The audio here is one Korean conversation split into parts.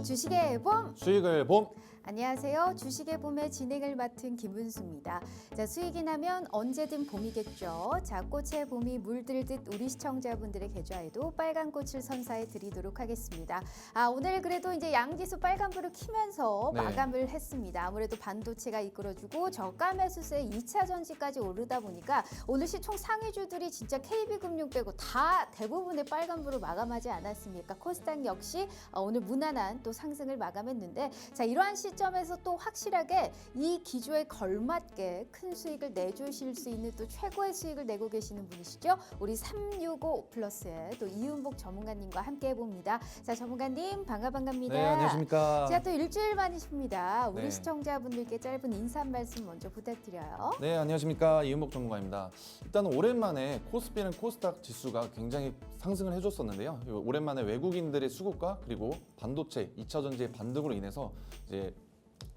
주식의 봄! 수익을 봄! 안녕하세요. 주식의 봄의 진행을 맡은 김은수입니다. 자, 수익이 나면 언제든 봄이겠죠. 자, 꽃의 봄이 물들듯 우리 시청자분들의 계좌에도 빨간 꽃을 선사해 드리도록 하겠습니다. 오늘 그래도 이제 양지수 빨간불을 켜면서 네. 마감을 했습니다. 아무래도 반도체가 이끌어주고 저가 매수세의 2차 전지까지 오르다 보니까 오늘 시총 상위주들이 진짜 KB금융 빼고 다 대부분의 빨간불을 마감하지 않았습니까? 코스닥 역시 오늘 무난한 또 상승을 마감했는데, 자, 이러한 시점에서 또 확실하게 이 기조에 걸맞게 큰 수익을 내주실 수 있는 또 최고의 수익을 내고 계시는 분이시죠. 우리 365 플러스의 또 이윤복 전문가님과 함께 해봅니다. 자, 전문가님 반갑습니다. 네, 안녕하십니까. 자, 또 일주일 만이십니다. 우리 네. 시청자분들께 짧은 인사 한 말씀 먼저 부탁드려요. 네, 안녕하십니까. 이윤복 전문가입니다. 일단 오랜만에 코스피는 코스닥 지수가 굉장히 상승을 해줬었는데요. 오랜만에 외국인들의 수급과 그리고 반도체, 2차 전지의 반등으로 인해서 이제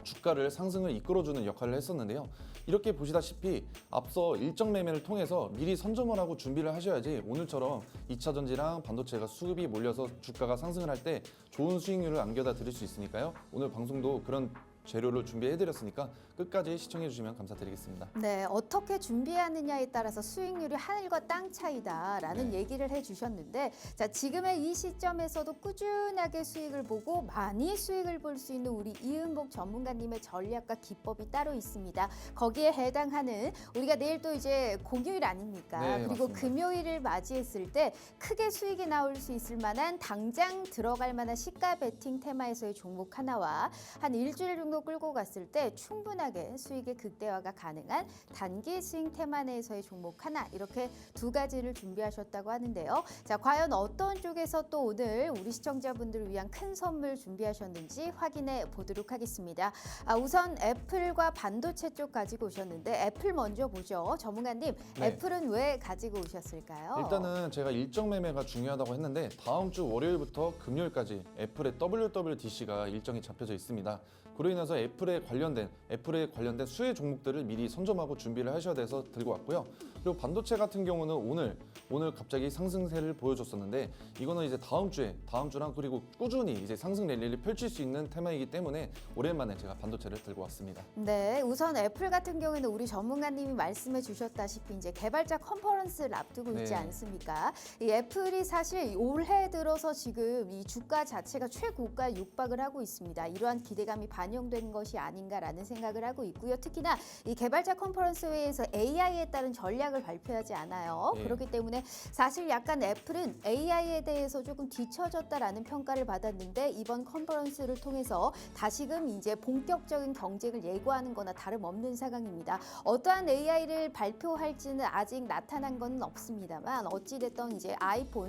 주가를 상승을 이끌어주는 역할을 했었는데요. 이렇게 보시다시피 앞서 일정 매매를 통해서 미리 선점을 하고 준비를 하셔야지 오늘처럼 2차 전지랑 반도체가 수급이 몰려서 주가가 상승을 할 때 좋은 수익률을 안겨다 드릴 수 있으니까요. 오늘 방송도 그런 재료를 준비해드렸으니까 끝까지 시청해주시면 감사드리겠습니다. 네, 어떻게 준비하느냐에 따라서 수익률이 하늘과 땅 차이다라는 얘기를 해주셨는데, 자, 지금의 이 시점에서도 꾸준하게 수익을 보고 많이 수익을 볼 수 있는 우리 이은복 전문가님의 전략과 기법이 따로 있습니다. 거기에 해당하는 우리가 내일 또 이제 공휴일 아닙니까? 네, 그리고 맞습니다. 금요일을 맞이했을 때 크게 수익이 나올 수 있을 만한 당장 들어갈 만한 시가 베팅 테마에서의 종목 하나와 한 일주일 정도 끌고 갔을 때 충분하게 수익의 극대화가 가능한 단기 스윙 테마 내에서의 종목 하나, 이렇게 두 가지를 준비하셨다고 하는데요. 자, 과연 어떤 쪽에서 또 오늘 우리 시청자분들을 위한 큰 선물 준비하셨는지 확인해 보도록 하겠습니다. 우선 애플과 반도체 쪽 가지고 오셨는데, 애플 먼저 보죠. 전문가님, 네. 애플은 왜 가지고 오셨을까요? 일단은 제가 일정 매매가 중요하다고 했는데 다음 주 월요일부터 금요일까지 애플의 WWDC가 일정이 잡혀져 있습니다. 그로 인해서 애플에 관련된 수혜 종목들을 미리 선점하고 준비를 하셔야 돼서 들고 왔고요. 그리고 반도체 같은 경우는 오늘 갑자기 상승세를 보여줬었는데, 이거는 이제 다음 주랑 그리고 꾸준히 이제 상승 랠리를 펼칠 수 있는 테마이기 때문에 오랜만에 제가 반도체를 들고 왔습니다. 네, 우선 애플 같은 경우에는 우리 전문가님이 말씀해 주셨다시피 이제 개발자 컨퍼런스를 앞두고 있지 네. 않습니까? 이 애플이 사실 올해 들어서 지금 이 주가 자체가 최고가 육박을 하고 있습니다. 이러한 기대감이 반영된 것이 아닌가라는 생각을 하고 있고요. 특히나 이 개발자 컨퍼런스 회의에서 AI에 따른 전략을 발표하지 않아요. 네. 그렇기 때문에 사실 약간 애플은 AI에 대해서 조금 뒤처졌다라는 평가를 받았는데, 이번 컨퍼런스를 통해서 다시금 이제 본격적인 경쟁을 예고하는 거나 다름없는 상황입니다. 어떠한 AI를 발표할지는 아직 나타난 건 없습니다만, 어찌됐든 이제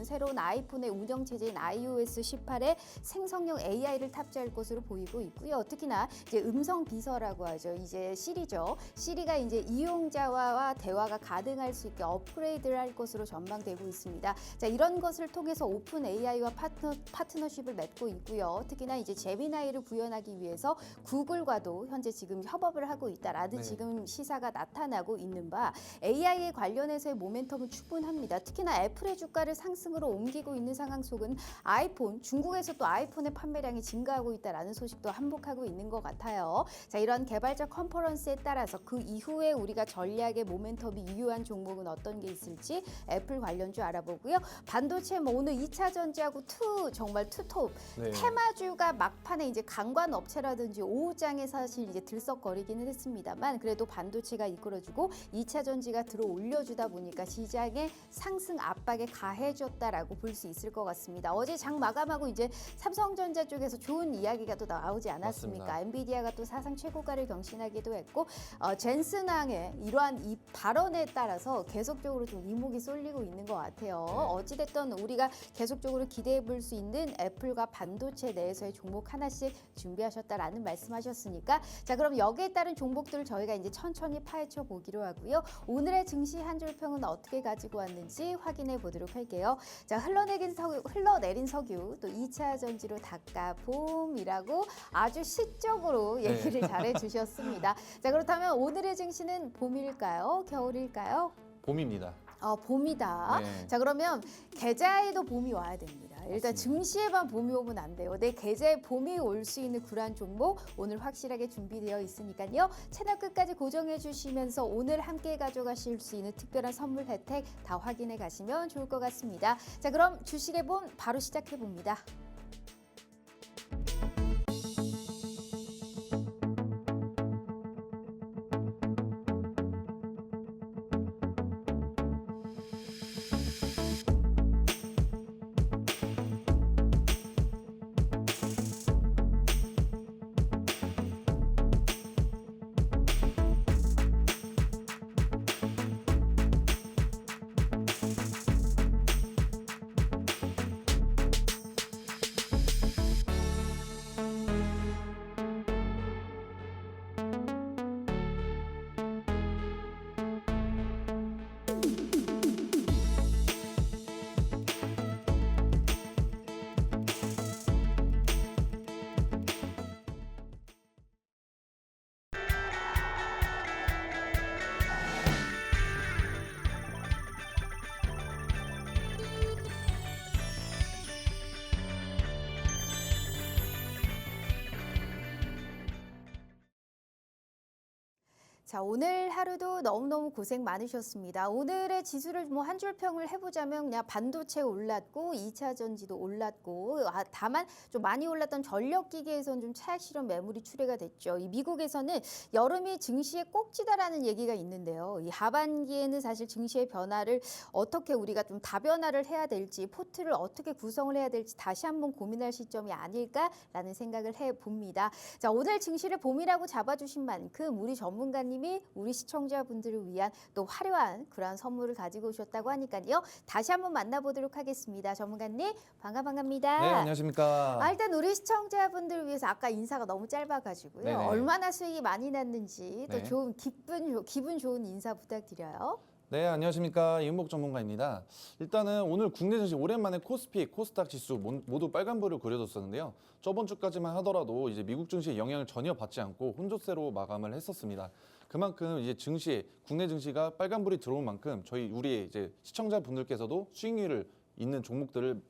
새로운 아이폰의 운영체제인 iOS 18에 생성형 AI를 탑재할 것으로 보이고 있고요. 특히나 이제 음성 비서라고 하죠. 이제 시리죠. 시리가 이제 이용자와 대화가 가능할 수 있게 업그레이드를 할 것으로 전망되고 있습니다. 자, 이런 것을 통해서 오픈 AI와 파트너십을 맺고 있고요. 특히나 이제 제미나이를 구현하기 위해서 구글과도 현재 지금 협업을 하고 있다라는 네. 지금 시사가 나타나고 있는 바, AI에 관련해서의 모멘텀은 충분합니다. 특히나 애플의 주가를 상승으로 옮기고 있는 상황 속은 중국에서 또 아이폰의 판매량이 증가하고 있다라는 소식도 한복하고 있는 것 같아요. 자, 이런 개발자 컨퍼런스에 따라서 그 이후에 우리가 전략의 모멘텀이 유효한 종목은 어떤 게 있을지 애플 관련주 알아보고요. 반도체 오늘 2차 전지하고 정말 투톱 네. 테마주가 막판에 이제 강관 업체라든지 오후장에 사실 이제 들썩거리기는 했습니다만, 그래도 반도체가 이끌어주고 2차 전지가 들어 올려주다 보니까 시장의 상승 압박에 가해졌다라고 볼 수 있을 것 같습니다. 어제 장 마감하고 이제 삼성전자 쪽에서 좋은 이야기가 또 나오지 않았습니까? 맞습니다. 엔비디아가 또 사상 최고가를 경신하기도 했고, 젠슨항의 이러한 이 발언에 따라서 계속적으로 좀 이목이 쏠리고 있는 것 같아요. 네. 어찌됐든 우리가 계속적으로 기대해 볼 수 있는 애플과 반도체 내에서의 종목 하나씩 준비하셨다라는 말씀하셨으니까, 자, 그럼 여기에 따른 종목들을 저희가 이제 천천히 파헤쳐 보기로 하고요. 오늘의 증시 한 줄 평은 어떻게 가지고 왔는지 확인해 보도록 할게요. 자, 흘러내린 석유 또 2차 전지로 닭가봄이라고 아주 시적으로 얘기를 잘해 주셨습니다. 자, 그렇다면 오늘의 증시는 봄일까요? 겨울일까요? 봄입니다. 봄이다. 네. 자, 그러면 계좌에도 봄이 와야 됩니다. 일단 맞습니다. 증시에만 봄이 오면 안 돼요. 내 계좌에 봄이 올 수 있는 그러한 종목 오늘 확실하게 준비되어 있으니까요. 채널 끝까지 고정해 주시면서 오늘 함께 가져가실 수 있는 특별한 선물 혜택 다 확인해 가시면 좋을 것 같습니다. 자, 그럼 주식의 봄 바로 시작해 봅니다. 자, 오늘 하루도 너무너무 고생 많으셨습니다. 오늘의 지수를 뭐 한 줄 평을 해보자면 그냥 반도체 올랐고 2차 전지도 올랐고 다만 좀 많이 올랐던 전력기계에서는 좀 차익 실현 매물이 출회가 됐죠. 이 미국에서는 여름이 증시의 꼭지다라는 얘기가 있는데요. 이 하반기에는 사실 증시의 변화를 어떻게 우리가 좀 다변화를 해야 될지 포트를 어떻게 구성을 해야 될지 다시 한번 고민할 시점이 아닐까라는 생각을 해봅니다. 자, 오늘 증시를 봄이라고 잡아주신 만큼 우리 전문가님 우리 시청자분들을 위한 또 화려한 그러한 선물을 가지고 오셨다고 하니까요. 다시 한번 만나보도록 하겠습니다. 전문가님 반갑습니다. 네, 안녕하십니까. 일단 우리 시청자분들을 위해서 아까 인사가 너무 짧아가지고요. 네네. 얼마나 수익이 많이 났는지 또 네. 좋은 기분 좋은 인사 부탁드려요. 네, 안녕하십니까. 이은복 전문가입니다. 일단은 오늘 국내 증시 오랜만에 코스피, 코스닥 지수 모두 빨간불을 그려줬었는데요. 저번 주까지만 하더라도 이제 미국 증시의 영향을 전혀 받지 않고 혼조세로 마감을 했었습니다. 그만큼 이제 국내 증시가 빨간불이 들어온 만큼 우리의 이제 시청자분들께서도 수익률을 있는 종목들을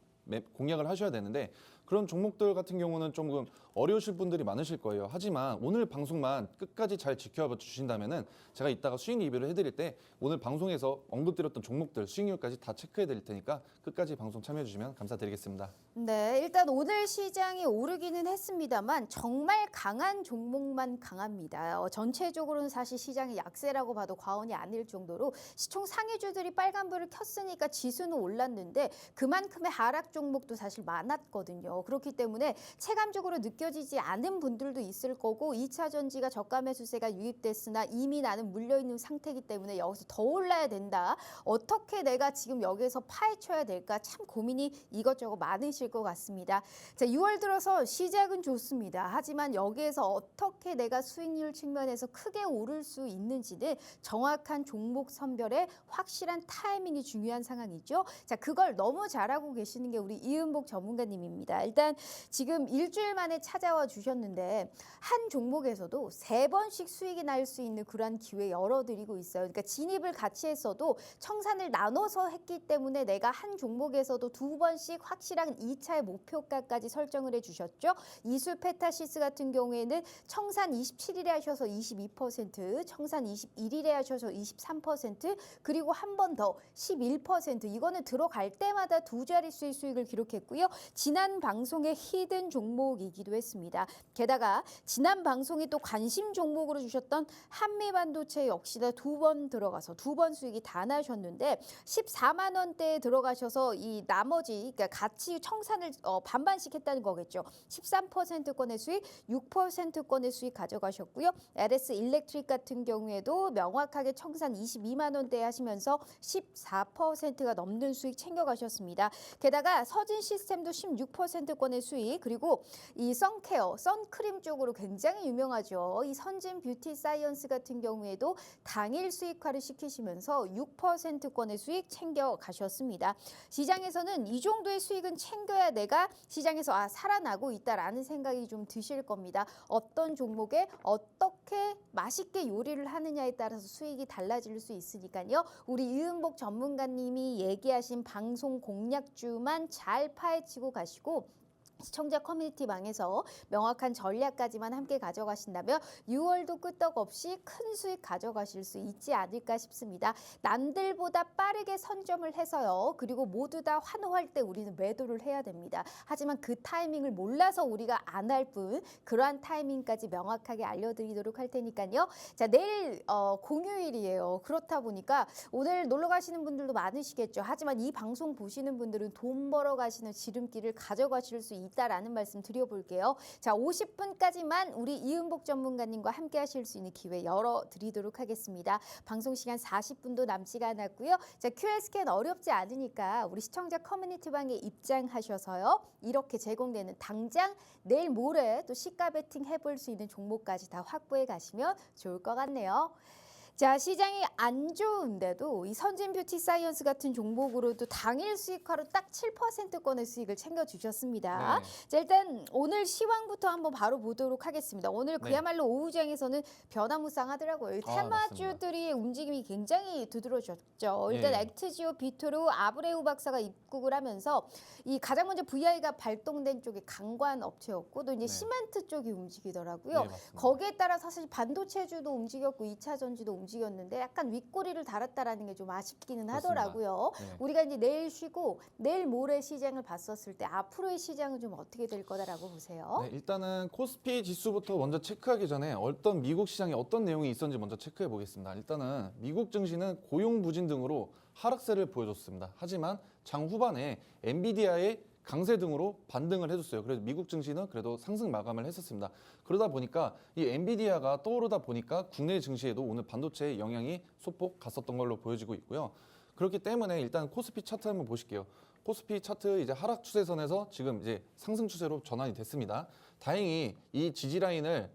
공략을 하셔야 되는데 그런 종목들 같은 경우는 조금 어려우실 분들이 많으실 거예요. 하지만 오늘 방송만 끝까지 잘 지켜봐 주신다면은 제가 이따가 수익 리뷰를 해드릴 때 오늘 방송에서 언급드렸던 종목들 수익률까지 다 체크해 드릴 테니까 끝까지 방송 참여해 주시면 감사드리겠습니다. 네, 일단 오늘 시장이 오르기는 했습니다만 정말 강한 종목만 강합니다. 전체적으로는 사실 시장의 약세라고 봐도 과언이 아닐 정도로 시총 상위주들이 빨간불을 켰으니까 지수는 올랐는데 그만큼의 하락 종목도 사실 많았거든요. 그렇기 때문에 체감적으로 느껴지지 않은 분들도 있을 거고 2차 전지가 저가 매수세가 유입됐으나 이미 나는 물려있는 상태이기 때문에 여기서 더 올라야 된다. 어떻게 내가 지금 여기에서 파헤쳐야 될까 참 고민이 이것저것 많으실 것 같습니다. 자, 6월 들어서 시작은 좋습니다. 하지만 여기에서 어떻게 내가 수익률 측면에서 크게 오를 수 있는지는 정확한 종목 선별에 확실한 타이밍이 중요한 상황이죠. 자, 그걸 너무 잘하고 계시는 게 우리 이은복 전문가님입니다. 일단 지금 일주일 만에 찾아와 주셨는데 한 종목에서도 3번씩 수익이 날 수 있는 그러한 기회 열어드리고 있어요. 그러니까 진입을 같이 했어도 청산을 나눠서 했기 때문에 내가 한 종목에서도 2번씩 확실한 2차의 목표가까지 설정을 해주셨죠. 이수 페타시스 같은 경우에는 청산 27일에 하셔서 22%, 청산 21일에 하셔서 23%, 그리고 한 번 더 11%. 이거는 들어갈 때마다 두 자릿수의 수익을 기록했고요. 지난 방송의 히든 종목이기도 했습니다. 게다가 지난 방송이 또 관심 종목으로 주셨던 한미반도체 역시나 2번 들어가서 2번 수익이 다 나셨는데 14만 원대에 들어가셔서 이 나머지 그러니까 같이 청산을 반반씩 했다는 거겠죠. 13%권의 수익, 6%권의 수익 가져가셨고요. LS 일렉트릭 같은 경우에도 명확하게 청산 22만 원대에 하시면서 14%가 넘는 수익 챙겨가셨습니다. 게다가 서진 시스템도 16%권의 수익, 그리고 이 선케어, 선크림 쪽으로 굉장히 유명하죠. 이 선진 뷰티 사이언스 같은 경우에도 당일 수익화를 시키시면서 6%권의 수익 챙겨가셨습니다. 시장에서는 이 정도의 수익은 생겨야 내가 시장에서 살아나고 있다라는 생각이 좀 드실 겁니다. 어떤 종목에 어떻게 맛있게 요리를 하느냐에 따라서 수익이 달라질 수 있으니까요. 우리 이은복 전문가님이 얘기하신 방송 공략주만 잘 파헤치고 가시고 시청자 커뮤니티 방에서 명확한 전략까지만 함께 가져가신다면 6월도 끄떡없이 큰 수익 가져가실 수 있지 않을까 싶습니다. 남들보다 빠르게 선점을 해서요. 그리고 모두 다 환호할 때 우리는 매도를 해야 됩니다. 하지만 그 타이밍을 몰라서 우리가 안 할 뿐 그러한 타이밍까지 명확하게 알려드리도록 할 테니까요. 자, 내일 공휴일이에요. 그렇다 보니까 오늘 놀러 가시는 분들도 많으시겠죠. 하지만 이 방송 보시는 분들은 돈 벌어 가시는 지름길을 가져가실 수 있다라는 말씀 드려볼게요. 자, 50분까지만 우리 이은복 전문가님과 함께 하실 수 있는 기회 열어드리도록 하겠습니다. 방송 시간 40분도 남지가 않았고요. 자, QR 스캔 어렵지 않으니까 우리 시청자 커뮤니티 방에 입장하셔서요. 이렇게 제공되는 당장 내일 모레 또 시가 베팅 해볼 수 있는 종목까지 다 확보해 가시면 좋을 것 같네요. 자, 시장이 안 좋은데도 이 선진 뷰티 사이언스 같은 종목으로도 당일 수익화로 딱 7%권의 수익을 챙겨주셨습니다. 네. 자, 일단 오늘 시황부터 한번 바로 보도록 하겠습니다. 오늘 네. 그야말로 오후장에서는 변화무쌍하더라고요. 테마주들이 움직임이 굉장히 두드러졌죠. 일단 예. 액트지오, 비토르, 아브레우 박사가 입국을 하면서 이 가장 먼저 VI가 발동된 쪽이 강관 업체였고 또 이제 네. 시멘트 쪽이 움직이더라고요. 네, 맞습니다. 거기에 따라 사실 반도체주도 움직였고 2차 전지도 움직였는데 약간 윗꼬리를 달았다라는 게 좀 아쉽기는 그렇습니다. 하더라고요. 네. 우리가 이제 내일 쉬고 내일 모레 시장을 봤었을 때 앞으로의 시장은 좀 어떻게 될 거다라고 보세요? 네, 일단은 코스피 지수부터 먼저 체크하기 전에 어떤 미국 시장에 어떤 내용이 있었는지 먼저 체크해 보겠습니다. 일단은 미국 증시는 고용 부진 등으로 하락세를 보여줬습니다. 하지만 장 후반에 엔비디아의 강세 등으로 반등을 해줬어요. 그래서 미국 증시는 그래도 상승 마감을 했었습니다. 그러다 보니까 이 엔비디아가 떠오르다 보니까 국내 증시에도 오늘 반도체의 영향이 소폭 갔었던 걸로 보여지고 있고요. 그렇기 때문에 일단 코스피 차트 한번 보실게요. 코스피 차트 이제 하락 추세선에서 지금 이제 상승 추세로 전환이 됐습니다. 다행히 이 지지 라인을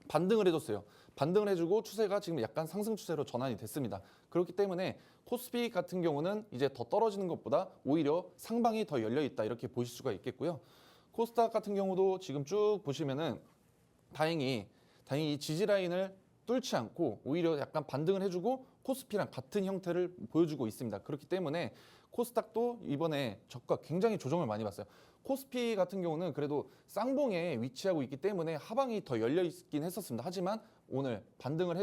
반등을 해줬어요. 반등을 해주고 추세가 지금 약간 상승 추세로 전환이 됐습니다. 그렇기 때문에 코스피 같은 경우는 이제 더 떨어지는 것보다 오히려 상방이 더 열려 있다 이렇게 보실 수가 있겠고요. 코스닥 같은 경우도 지금 쭉 보시면은 다행히 이 지지 라인을 뚫지 않고 오히려 약간 반등을 해주고 코스피랑 같은 형태를 보여주고 있습니다. 그렇기 때문에 코스닥도 이번에 저가 굉장히 조정을 많이 받았어요. 코스피 같은 경우는 그래도 쌍봉에 위치하고 있기 때문에 하방이 더 열려 있긴 했었습니다. 하지만 오늘 반등을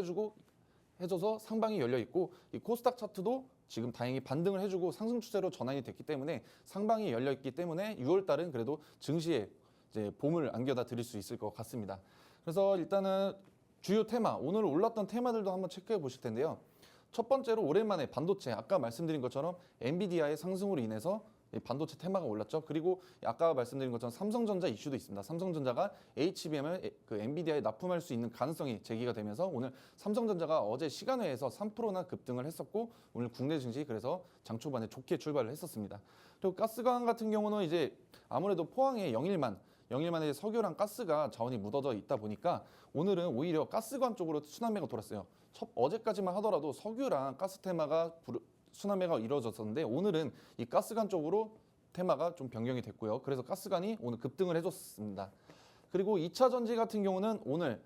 해줘서 상방이 열려 있고 이 코스닥 차트도 지금 다행히 반등을 해주고 상승 추세로 전환이 됐기 때문에 상방이 열려 있기 때문에 6월 달은 그래도 증시에 이제 봄을 안겨다 드릴 수 있을 것 같습니다. 그래서 일단은 주요 테마, 오늘 올랐던 테마들도 한번 체크해 보실 텐데요. 첫 번째로 오랜만에 반도체, 아까 말씀드린 것처럼 엔비디아의 상승으로 인해서 반도체 테마가 올랐죠. 그리고 아까 말씀드린 것처럼 삼성전자 이슈도 있습니다. 삼성전자가 HBM을 그 엔비디아에 납품할 수 있는 가능성이 제기가 되면서 오늘 삼성전자가 어제 시간외에서 3%나 급등을 했었고 오늘 국내 증시 그래서 장 초반에 좋게 출발을 했었습니다. 그리고 가스관 같은 경우는 이제 아무래도 포항에 영일만에 석유랑 가스가 자원이 묻어져 있다 보니까 오늘은 오히려 가스관 쪽으로 순환매가 돌았어요. 어제까지만 하더라도 석유랑 가스 테마가 순환매가 이루어졌었는데 오늘은 이 가스관 쪽으로 테마가 좀 변경이 됐고요. 그래서 가스관이 오늘 급등을 해줬습니다. 그리고 2차 전지 같은 경우는 오늘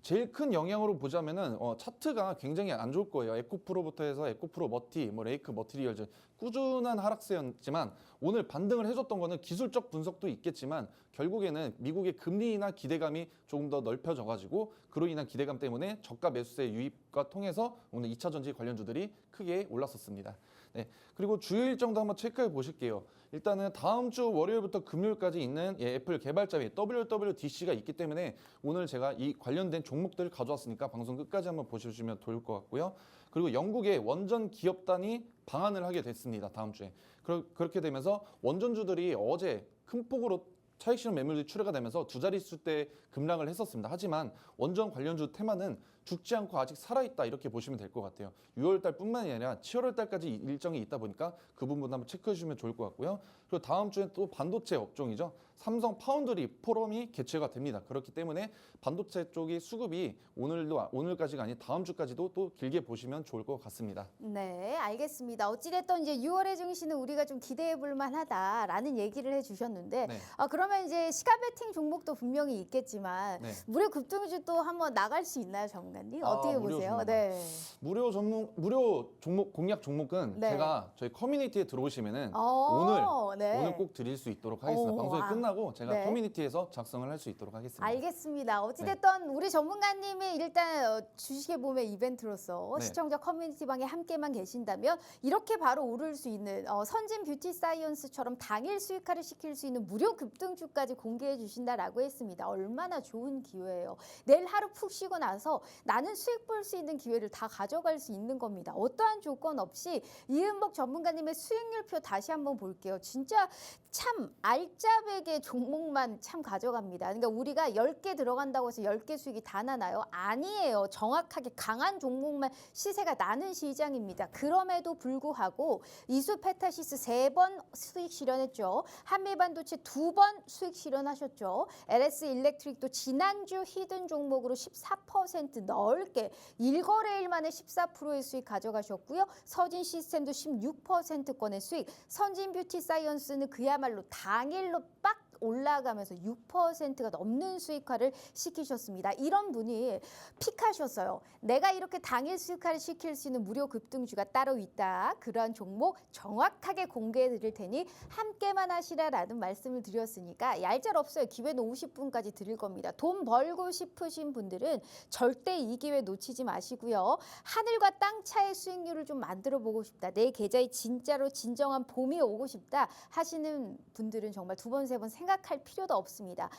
제일 큰 영향으로 보자면은 차트가 굉장히 안 좋을 거예요. 에코프로부터 해서 에코프로 머티, 레이크 머티리얼즈 꾸준한 하락세였지만 오늘 반등을 해줬던 거는 기술적 분석도 있겠지만 결국에는 미국의 금리 인하 기대감이 조금 더 넓혀져가지고 그로 인한 기대감 때문에 저가 매수세 유입과 통해서 오늘 2차 전지 관련주들이 크게 올랐었습니다. 네, 그리고 주요 일정도 한번 체크해 보실게요. 일단은 다음 주 월요일부터 금요일까지 있는 애플 개발자회 WWDC가 있기 때문에 오늘 제가 이 관련된 종목들을 가져왔으니까 방송 끝까지 한번 보셔주시면 좋을 것 같고요. 그리고 영국의 원전 기업단이 방한을 하게 됐습니다. 다음 주에. 그렇게 되면서 원전주들이 어제 큰 폭으로 차익 실현 매물들이 출회가 되면서 두 자릿수대 급락을 했었습니다. 하지만 원전 관련주 테마는 죽지 않고 아직 살아있다 이렇게 보시면 될 것 같아요. 6월 달뿐만이 아니라 7월 달까지 일정이 있다 보니까 그 부분 한번 체크해 주시면 좋을 것 같고요. 그리고 다음 주엔 또 반도체 업종이죠. 삼성 파운드리 포럼이 개최가 됩니다. 그렇기 때문에 반도체 쪽이 수급이 오늘까지가 아닌 다음 주까지도 또 길게 보시면 좋을 것 같습니다. 네, 알겠습니다. 어찌됐든 이제 6월의 증시는 우리가 좀 기대해 볼 만하다라는 얘기를 해주셨는데, 네. 그러면 이제 시가 베팅 종목도 분명히 있겠지만 네. 무료 급등주 또 한번 나갈 수 있나요, 전문가님? 어떻게 무료 보세요? 종목. 네. 무료 종목 공략 종목은 네. 제가 저희 커뮤니티에 들어오시면은 네. 오늘 꼭 드릴 수 있도록 하겠습니다. 오, 방송이 끝나고 제가 네. 커뮤니티에서 작성을 할 수 있도록 하겠습니다. 알겠습니다. 어찌됐든 우리 전문가님이 일단 주식에 보면 이벤트로서 네. 시청자 커뮤니티 방에 함께만 계신다면 이렇게 바로 오를 수 있는 선진 뷰티 사이언스처럼 당일 수익화를 시킬 수 있는 무료 급등주까지 공개해 주신다라고 했습니다. 얼마나 좋은 기회예요. 내일 하루 푹 쉬고 나서 나는 수익 볼 수 있는 기회를 다 가져갈 수 있는 겁니다. 어떠한 조건 없이 이은복 전문가님의 수익률표 다시 한번 볼게요. 진짜 참 알짜배기 종목만 참 가져갑니다. 그러니까 우리가 10개 들어간다고 해서 10개 수익이 다 나나요? 아니에요. 정확하게 강한 종목만 시세가 나는 시장입니다. 그럼에도 불구하고 이수페타시스 3번 수익 실현했죠. 한미반도체 2번 수익 실현하셨죠. LS 일렉트릭도 지난주 히든 종목으로 14% 넓게 1거래일 만에 14%의 수익 가져가셨고요. 서진 시스템도 16%권의 수익, 선진 뷰티 사이언스는 그야말로 당일로 빡 올라가면서 6%가 넘는 수익화를 시키셨습니다. 이런 분이 픽하셨어요. 내가 이렇게 당일 수익화를 시킬 수 있는 무료 급등주가 따로 있다. 그러한 종목 정확하게 공개해 드릴 테니 함께만 하시라라는 말씀을 드렸으니까 얄짤없어요. 기회는 50분까지 드릴 겁니다. 돈 벌고 싶으신 분들은 절대 이 기회 놓치지 마시고요. 하늘과 땅 차의 수익률을 좀 만들어 보고 싶다. 내 계좌에 진짜로 진정한 봄이 오고 싶다 하시는 분들은 정말 두 번, 세 번 생각할 필요도 없습니다.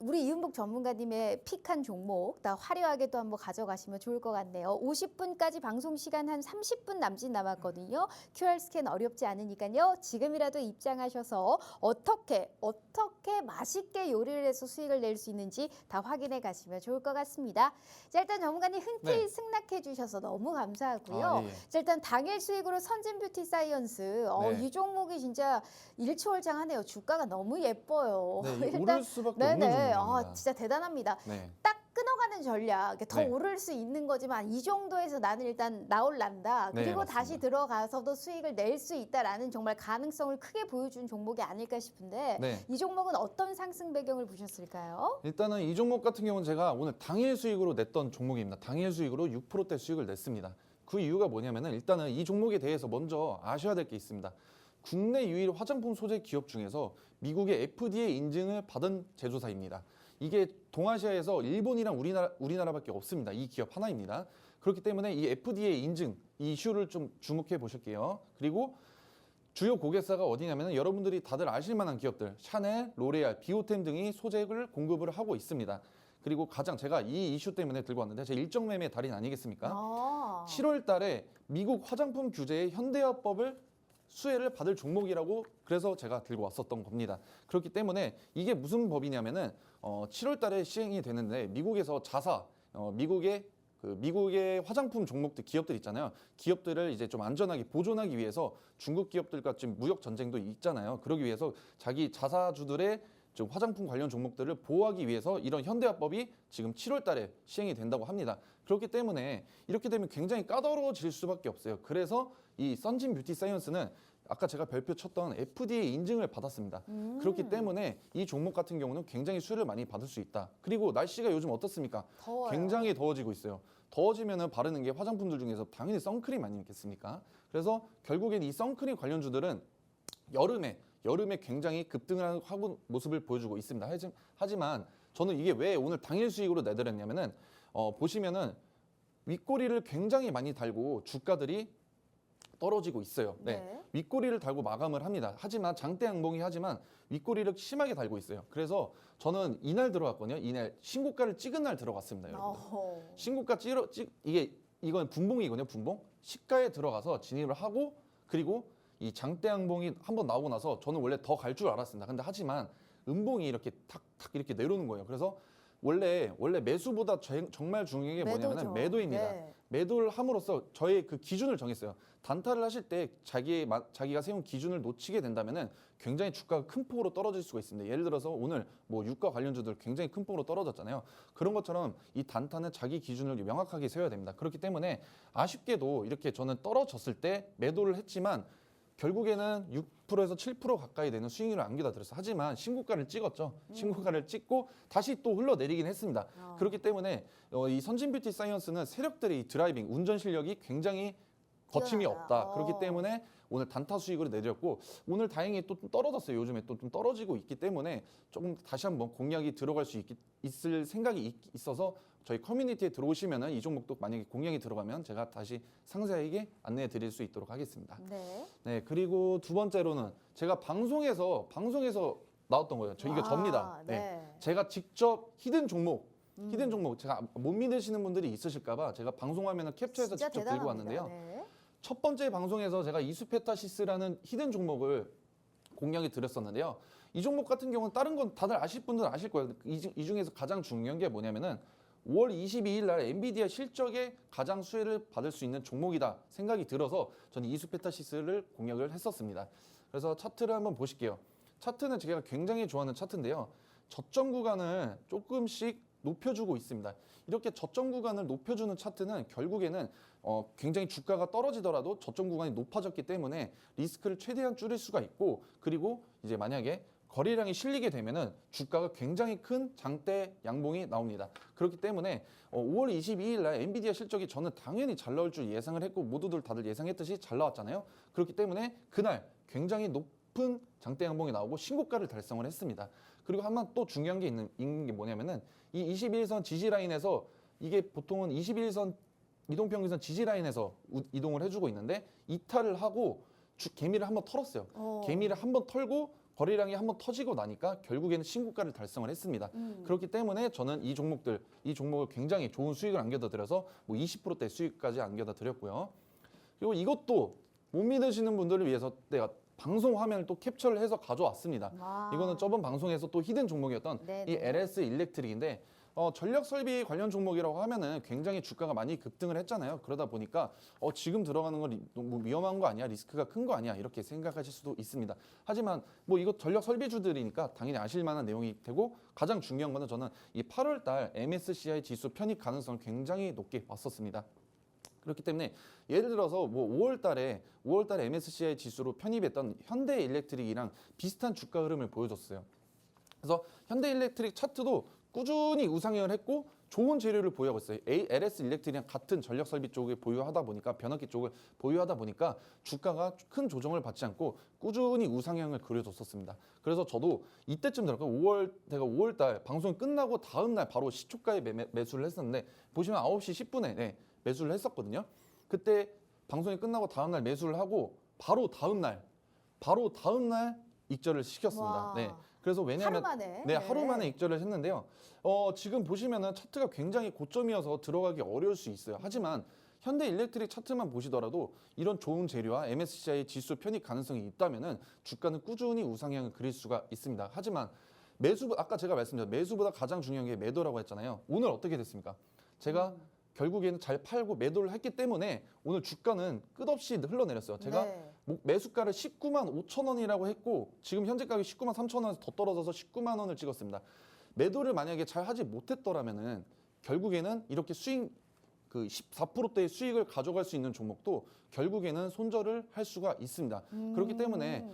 우리 이은복 전문가님의 픽한 종목 다 화려하게 또 한번 가져가시면 좋을 것 같네요. 50분까지 방송 시간 한 30분 남짓 남았거든요. QR 스캔 어렵지 않으니까요. 지금이라도 입장하셔서 어떻게 맛있게 요리를 해서 수익을 낼 수 있는지 다 확인해 가시면 좋을 것 같습니다. 자, 일단 전문가님 흔쾌히 네. 승낙해 주셔서 너무 감사하고요. 예. 자, 일단 당일 수익으로 선진 뷰티 사이언스 네. 이 종목이 진짜 일취월장하네요. 주가가 너무 예뻐요. 네, 오를 수밖에 없는 네네. 종목입니다. 진짜 대단합니다. 네. 딱 끊어가는 전략. 더 네. 오를 수 있는 거지만 이 정도에서 나는 일단 나올란다. 네, 그리고 맞습니다. 다시 들어가서도 수익을 낼 수 있다라는 정말 가능성을 크게 보여준 종목이 아닐까 싶은데 네. 이 종목은 어떤 상승 배경을 보셨을까요? 일단은 이 종목 같은 경우는 제가 오늘 당일 수익으로 냈던 종목입니다. 당일 수익으로 6%대 수익을 냈습니다. 그 이유가 뭐냐면은 일단은 이 종목에 대해서 먼저 아셔야 될 게 있습니다. 국내 유일 화장품 소재 기업 중에서 미국의 FDA 인증을 받은 제조사입니다. 이게 동아시아에서 일본이랑 우리나라밖에 없습니다. 이 기업 하나입니다. 그렇기 때문에 이 FDA 인증 이 이슈를 좀 주목해 보실게요. 그리고 주요 고객사가 어디냐면 여러분들이 다들 아실 만한 기업들 샤넬, 로레알, 비오템 등이 소재를 공급을 하고 있습니다. 그리고 가장 제가 이 이슈 때문에 들고 왔는데 제 일정 매매 달인 아니겠습니까? 7월 달에 미국 화장품 규제의 현대화법을 수혜를 받을 종목이라고 그래서 제가 들고 왔었던 겁니다. 그렇기 때문에 이게 무슨 법이냐면은 7월 달에 시행이 되는데 미국에서 자사, 미국의 화장품 종목들 기업들 있잖아요. 기업들을 이제 좀 안전하게 보존하기 위해서 중국 기업들과 지금 무역 전쟁도 있잖아요. 그러기 위해서 자기 자사주들의 좀 화장품 관련 종목들을 보호하기 위해서 이런 현대화법이 지금 7월 달에 시행이 된다고 합니다. 그렇기 때문에 이렇게 되면 굉장히 까다로워질 수밖에 없어요. 그래서 이 선진 뷰티 사이언스는 아까 제가 별표 쳤던 FDA 인증을 받았습니다. 그렇기 때문에 이 종목 같은 경우는 굉장히 수혜를 많이 받을 수 있다. 그리고 날씨가 요즘 어떻습니까? 더워요. 굉장히 더워지고 있어요. 더워지면은 바르는 게 화장품들 중에서 당연히 선크림 아니겠습니까? 그래서 결국엔 이 선크림 관련주들은 여름에 굉장히 급등을 하고 모습을 보여주고 있습니다. 하지만 저는 이게 왜 오늘 당일 수익으로 내드렸냐면은 보시면은 윗꼬리를 굉장히 많이 달고 주가들이 떨어지고 있어요. 네. 윗꼬리를 달고 마감을 합니다. 하지만 장대 양봉이 하지만 윗꼬리를 심하게 달고 있어요. 그래서 저는 이날 들어갔거든요. 이날 신고가를 찍은 날 들어갔습니다, 여러분들. 신고가 이건 분봉이거든요. 분봉. 시가에 들어가서 진입을 하고 그리고 이 장대 양봉이 한번 나오고 나서 저는 원래 더 갈 줄 알았습니다. 근데 하지만 음봉이 이렇게 탁탁 이렇게 내려오는 거예요. 그래서 원래 매수보다 정말 중요한 게 뭐냐면 매도죠. 매도입니다. 네. 매도를 함으로써 저의 그 기준을 정했어요. 단타를 하실 때 자기가 세운 기준을 놓치게 된다면은 굉장히 주가가 큰 폭으로 떨어질 수가 있습니다. 예를 들어서 오늘 뭐 유가 관련주들 굉장히 큰 폭으로 떨어졌잖아요. 그런 것처럼 이 단타는 자기 기준을 명확하게 세워야 됩니다. 그렇기 때문에 아쉽게도 이렇게 저는 떨어졌을 때 매도를 했지만 결국에는 6%에서 7% 가까이 되는 수익률을 안겨다 드렸어요. 하지만 신고가를 찍었죠. 신고가를 찍고 다시 또 흘러내리긴 했습니다. 그렇기 때문에 이 선진 뷰티 사이언스는 세력들의 이 드라이빙, 운전 실력이 굉장히 거침이 뛰어나다. 없다. 그렇기 때문에 오늘 단타 수익으로 내드렸고 오늘 다행히 또 좀 떨어졌어요. 요즘에 또 좀 떨어지고 있기 때문에 조금 다시 한번 공략이 들어갈 수 있을 생각이 있어서 저희 커뮤니티에 들어오시면은 이 종목도 만약에 공략이 들어가면 제가 다시 상세하게 안내해 드릴 수 있도록 하겠습니다. 네. 네, 그리고 두 번째로는 제가 방송에서 나왔던 거예요. 이거 접니다. 네. 네. 제가 직접 히든 종목 제가 못 믿으시는 분들이 있으실까봐 제가 방송화면을 캡처해서 진짜 직접 대단합니다. 들고 왔는데요. 네. 첫 번째 방송에서 제가 이수페타시스라는 히든 종목을 공략해 드렸었는데요. 이 종목 같은 경우는 다른 건 다들 아실 분들은 아실 거예요. 이 중에서 가장 중요한 게 뭐냐면은 5월 22일 날 엔비디아 실적에 가장 수혜를 받을 수 있는 종목이다 생각이 들어서 저는 이수페타시스를 공략을 했었습니다. 그래서 차트를 한번 보실게요. 차트는 제가 굉장히 좋아하는 차트인데요. 저점 구간을 조금씩 높여주고 있습니다. 이렇게 저점 구간을 높여주는 차트는 결국에는 굉장히 주가가 떨어지더라도 저점 구간이 높아졌기 때문에 리스크를 최대한 줄일 수가 있고 그리고 이제 만약에 거래량이 실리게 되면은 주가가 굉장히 큰 장대 양봉이 나옵니다. 그렇기 때문에 5월 22일 날 엔비디아 실적이 저는 당연히 잘 나올 줄 예상을 했고 모두들 다들 예상했듯이 잘 나왔잖아요. 그렇기 때문에 그날 굉장히 높은 장대 양봉이 나오고 신고가를 달성을 했습니다. 그리고 한번 또 중요한 게 있는 게 뭐냐면은 이 21선 지지 라인에서 이게 보통은 21선 이동평균선 지지 라인에서 이동을 해주고 있는데 이탈을 하고 개미를 한번 털었어요. 개미를 한번 털고 거래량이 한번 터지고 나니까 결국에는 신고가를 달성을 했습니다. 그렇기 때문에 저는 이 종목을 굉장히 좋은 수익을 안겨다 드려서 뭐 20%대 수익까지 안겨다 드렸고요. 그리고 이것도 못 믿으시는 분들을 위해서 내가 방송 화면을 또 캡처를 해서 가져왔습니다. 와. 이거는 저번 방송에서 또 히든 종목이었던 네네. 이 LS 일렉트릭인데 전력 설비 관련 종목이라고 하면은 굉장히 주가가 많이 급등을 했잖아요. 그러다 보니까 지금 들어가는 건 너무 위험한 거 아니야? 리스크가 큰 거 아니야? 이렇게 생각하실 수도 있습니다. 하지만 뭐 이거 전력 설비주들이니까 당연히 아실 만한 내용이 되고 가장 중요한 거는 저는 이 8월 달 MSCI 지수 편입 가능성을 굉장히 높게 봤었습니다. 그렇기 때문에 예를 들어서 뭐 5월 달에 MSCI 지수로 편입했던 현대일렉트릭이랑 비슷한 주가 흐름을 보여줬어요. 그래서 현대일렉트릭 차트도 꾸준히 우상향을 했고 좋은 재료를 보유하고 있어요. LS 일렉트릭이랑 같은 전력 설비 쪽을 보유하다 보니까 변압기 쪽을 보유하다 보니까 주가가 큰 조정을 받지 않고 꾸준히 우상향을 그려줬었습니다. 그래서 저도 이때쯤 들어가 제가 5월 달 방송이 끝나고 다음 날 바로 시초가에 매수를 했었는데 보시면 9시 10분에 매수를 했었거든요. 그때 방송이 끝나고 다음 날 매수를 하고 바로 다음 날 익절을 시켰습니다. 와. 네. 그래서 왜냐하면 하루 만에. 네, 하루 만에 익절을 했는데요. 지금 보시면은 차트가 굉장히 고점이어서 들어가기 어려울 수 있어요. 하지만 현대일렉트릭 차트만 보시더라도 이런 좋은 재료와 MSCI 지수 편입 가능성이 있다면은 주가는 꾸준히 우상향을 그릴 수가 있습니다. 하지만 아까 제가 말씀드린 매수보다 가장 중요한 게 매도라고 했잖아요. 오늘 어떻게 됐습니까? 제가 결국에는 잘 팔고 매도를 했기 때문에 오늘 주가는 끝없이 흘러내렸어요. 제가 네. 매수가를 19만 5천 원이라고 했고 지금 현재 가격이 19만 3천 원에서 더 떨어져서 19만 원을 찍었습니다. 매도를 만약에 잘 하지 못했더라면은 결국에는 이렇게 수익 그 14%대의 수익을 가져갈 수 있는 종목도 결국에는 손절을 할 수가 있습니다. 그렇기 때문에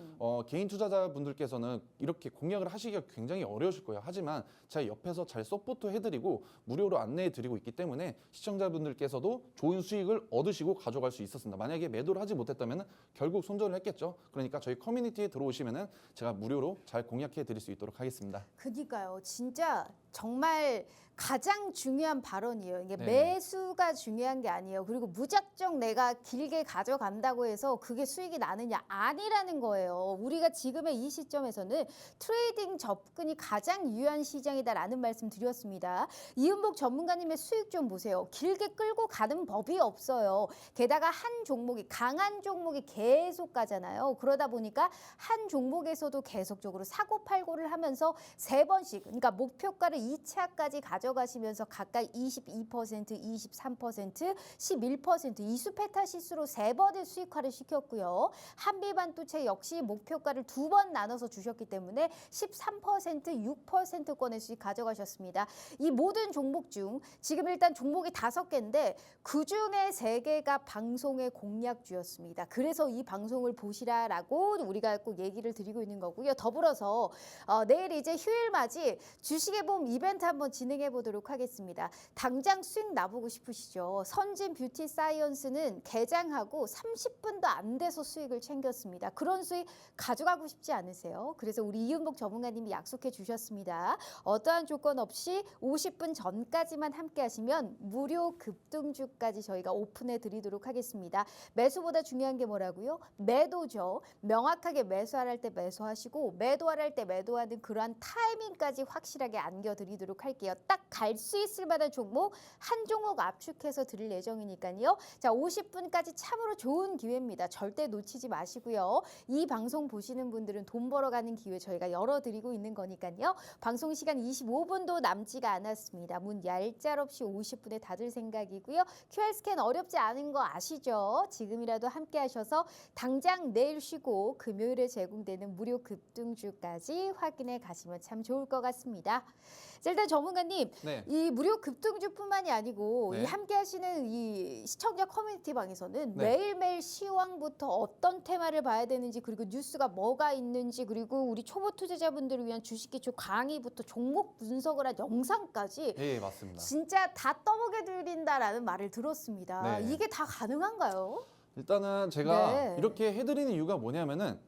개인 투자자분들께서는 이렇게 공략을 하시기가 굉장히 어려우실 거예요. 하지만 제가 옆에서 잘 서포트 해드리고 무료로 안내해드리고 있기 때문에 시청자분들께서도 좋은 수익을 얻으시고 가져갈 수 있었습니다. 만약에 매도를 하지 못했다면 결국 손절을 했겠죠. 그러니까 저희 커뮤니티에 들어오시면 제가 무료로 잘 공략해드릴 수 있도록 하겠습니다. 그니까요. 진짜 정말 가장 중요한 발언이에요. 이게 네. 매수가 숫자가 중요한 게 아니에요. 그리고 무작정 내가 길게 가져간다고 해서 그게 수익이 나느냐 아니라는 거예요. 우리가 지금의 이 시점에서는 트레이딩 접근이 가장 유효한 시장이다라는 말씀 드렸습니다. 이은복 전문가님의 수익 좀 보세요. 길게 끌고 가는 법이 없어요. 게다가 한 종목이 강한 종목이 계속 가잖아요. 그러다 보니까 한 종목에서도 계속적으로 사고 팔고를 하면서 3번씩 그러니까 목표가를 2차까지 가져가시면서 각각 22%, 23%, 11% 이수페타 시수로 3번의 수익화를 시켰고요. 한비반도체 역시 목표가를 2번 나눠서 주셨기 때문에 13%, 6%권의 수익 가져가셨습니다. 이 모든 종목 중 지금 일단 종목이 5개인데 그중에 3개가 방송의 공략주였습니다. 그래서 이 방송을 보시라라고 우리가 꼭 얘기를 드리고 있는 거고요. 더불어서 내일 이제 휴일 맞이 주식의 봄 이벤트 한번 진행해 보도록 하겠습니다. 당장 수익 나보고 싶으시죠? 선진 뷰티 사이언스는 개장하고 30분도 안 돼서 수익을 챙겼습니다. 그런 수익 가져가고 싶지 않으세요? 그래서 우리 이은복 전문가님이 약속해 주셨습니다. 어떠한 조건 없이 50분 전까지만 함께 하시면 무료 급등주까지 저희가 오픈해 드리도록 하겠습니다. 매수보다 중요한 게 뭐라고요? 매도죠. 명확하게 매수할 때 매수하시고 매도할 때 매도하는 그러한 타이밍까지 확실하게 안겨드리도록 할게요. 딱 갈 수 있을 만한 종목 한 종목 압축해서 드릴 예정이니까요. 자, 50분까지 참으로 좋은 기회입니다. 절대 놓치지 마시고요. 이 방송 보시는 분들은 돈 벌어가는 기회 저희가 열어드리고 있는 거니까요. 방송 시간 25분도 남지가 않았습니다. 문 얄짤없이 50분에 닫을 생각이고요. QR 스캔 어렵지 않은 거 아시죠? 지금이라도 함께 하셔서 당장 내일 쉬고 금요일에 제공되는 무료 급등주까지 확인해 가시면 참 좋을 것 같습니다. 자, 일단 전문가님, 네. 이 무료 급등주뿐만이 아니고 네. 이 함께 하시는 이 시청자 커뮤니티 방에서는 네. 매일매일 시황부터 어떤 테마를 봐야 되는지 그리고 뉴스가 뭐가 있는지 그리고 우리 초보 투자자분들을 위한 주식기초 강의부터 종목 분석을 한 영상까지 예, 맞습니다. 진짜 다 떠먹여 드린다라는 말을 들었습니다. 네. 이게 다 가능한가요? 일단은 제가 네. 이렇게 해드리는 이유가 뭐냐면은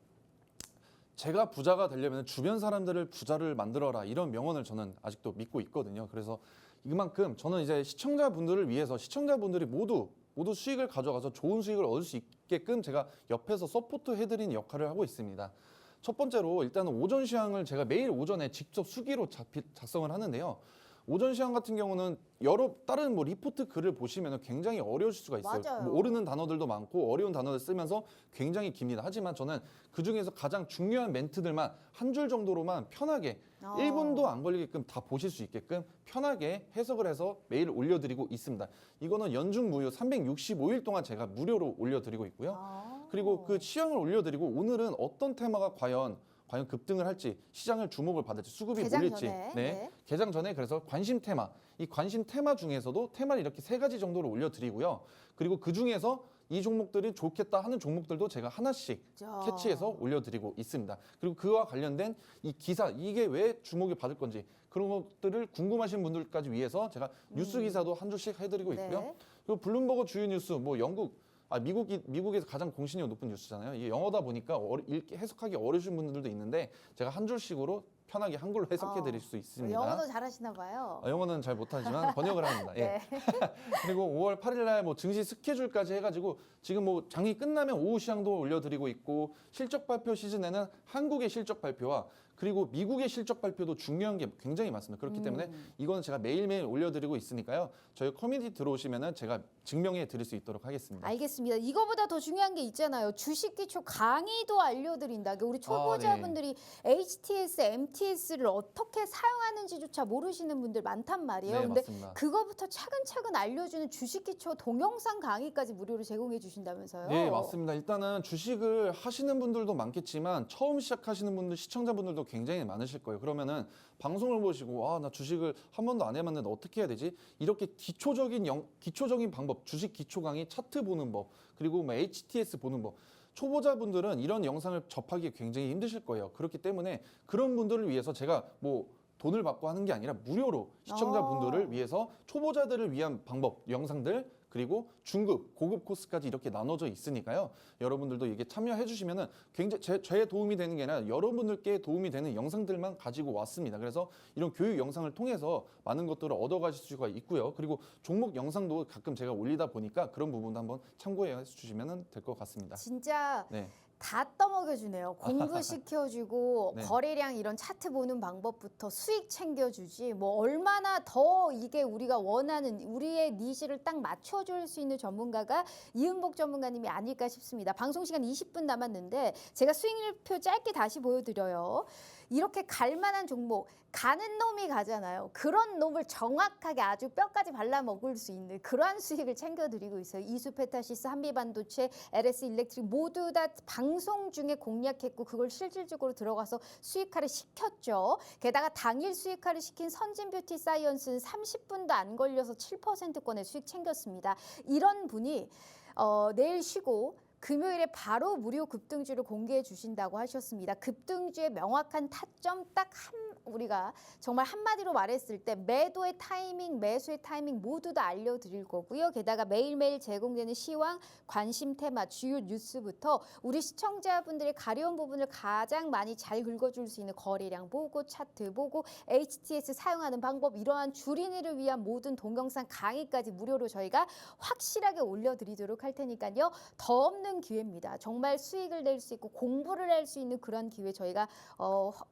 제가 부자가 되려면 주변 사람들을 부자를 만들어라 이런 명언을 저는 아직도 믿고 있거든요. 그래서 이만큼 저는 이제 시청자분들을 위해서 시청자분들이 모두 수익을 가져가서 좋은 수익을 얻을 수 있게끔 제가 옆에서 서포트 해드리는 역할을 하고 있습니다. 첫 번째로 일단은 오전 시황을 제가 매일 오전에 직접 수기로 작성을 하는데요. 오전 시황 같은 경우는 여러 다른 뭐 리포트 글을 보시면 굉장히 어려우실 수가 있어요. 맞아요. 뭐 모르는 단어들도 많고 어려운 단어를 쓰면서 굉장히 깁니다. 하지만 저는 그 중에서 가장 중요한 멘트들만 한 줄 정도로만 편하게 1분도 안 걸리게끔 다 보실 수 있게끔 편하게 해석을 해서 매일 올려드리고 있습니다. 이거는 연중 무휴 365일 동안 제가 무료로 올려드리고 있고요. 그리고 그 시황을 올려드리고 오늘은 어떤 테마가 과연 급등을 할지 시장을 주목을 받을지 수급이 개장 몰릴지 전에, 네. 개장 전에 그래서 관심 테마 이 관심 테마 중에서도 테마를 이렇게 3가지 정도로 올려드리고요. 그리고 그 중에서 이 종목들이 좋겠다 하는 종목들도 제가 하나씩 캐치해서 올려드리고 있습니다. 그리고 그와 관련된 이 기사 이게 왜 주목을 받을 건지 그런 것들을 궁금하신 분들까지 위해서 제가 뉴스 기사도 한 줄씩 해드리고 있고요. 네. 그리고 블룸버그 주요 뉴스 뭐 미국에서 가장 공신력이 높은 뉴스잖아요. 이게 영어다 보니까 해석하기 어려우신 분들도 있는데 제가 한 줄씩으로 편하게 한글로 해석해 드릴 수 있습니다. 영어도 잘하시나 봐요. 영어는 잘 못하지만 번역을 합니다. 예. 네. 그리고 5월 8일 날 뭐 증시 스케줄까지 해가지고 지금 뭐 장이 끝나면 오후 시황도 올려드리고 있고 실적 발표 시즌에는 한국의 실적 발표와 그리고 미국의 실적 발표도 중요한 게 굉장히 많습니다. 그렇기 때문에 이거는 제가 매일매일 올려드리고 있으니까요. 저희 커뮤니티 들어오시면은 제가 증명해 드릴 수 있도록 하겠습니다. 알겠습니다. 이거보다 더 중요한 게 있잖아요. 주식 기초 강의도 알려드린다. 우리 초보자분들이 HTS, MTS를 어떻게 사용하는지조차 모르시는 분들 많단 말이에요. 네, 근데 맞습니다. 그거부터 차근차근 알려주는 주식 기초 동영상 강의까지 무료로 제공해 주신다면서요? 네, 맞습니다. 일단은 주식을 하시는 분들도 많겠지만 처음 시작하시는 분들, 시청자분들도 굉장히 많으실 거예요. 그러면은 방송을 보시고 나 주식을 한 번도 안 해봤는데 어떻게 해야 되지? 이렇게 기초적인 방법, 주식 기초 강의, 차트 보는 법, 그리고 뭐 HTS 보는 법. 초보자분들은 이런 영상을 접하기 굉장히 힘드실 거예요. 그렇기 때문에 그런 분들을 위해서 제가 뭐 돈을 받고 하는 게 아니라 무료로 시청자분들을 위해서 초보자들을 위한 방법, 영상들 그리고 중급, 고급 코스까지 이렇게 나눠져 있으니까요. 여러분들도 이게 참여해 주시면은 굉장히 제 도움이 되는 게 아니라 여러분들께 도움이 되는 영상들만 가지고 왔습니다. 그래서 이런 교육 영상을 통해서 많은 것들을 얻어가실 수가 있고요. 그리고 종목 영상도 가끔 제가 올리다 보니까 그런 부분도 한번 참고해 주시면 될 것 같습니다. 진짜 네. 다 떠먹여주네요. 공부시켜주고 네. 거래량 이런 차트 보는 방법부터 수익 챙겨주지 뭐 얼마나 더 이게 우리가 원하는 우리의 니시를 딱 맞춰줄 수 있는 전문가가 이은복 전문가님이 아닐까 싶습니다. 방송 시간 20분 남았는데 제가 수익률표 짧게 다시 보여드려요. 이렇게 갈 만한 종목, 가는 놈이 가잖아요. 그런 놈을 정확하게 아주 뼈까지 발라 먹을 수 있는 그러한 수익을 챙겨드리고 있어요. 이수페타시스, 한미반도체, LS 일렉트릭 모두 다 방송 중에 공략했고 그걸 실질적으로 들어가서 수익화를 시켰죠. 게다가 당일 수익화를 시킨 선진뷰티 사이언스는 30분도 안 걸려서 7%권의 수익 챙겼습니다. 이런 분이 내일 쉬고 금요일에 바로 무료 급등주를 공개해 주신다고 하셨습니다. 급등주의 명확한 타점 우리가 정말 한마디로 말했을 때 매도의 타이밍, 매수의 타이밍 모두 다 알려드릴 거고요. 게다가 매일매일 제공되는 시황, 관심 테마, 주요 뉴스부터 우리 시청자분들의 가려운 부분을 가장 많이 잘 긁어줄 수 있는 거래량 보고, 차트 보고, HTS 사용하는 방법 이러한 주린이를 위한 모든 동영상 강의까지 무료로 저희가 확실하게 올려드리도록 할 테니까요. 더 없는 기회입니다. 정말 수익을 낼 수 있고 공부를 할 수 있는 그런 기회 저희가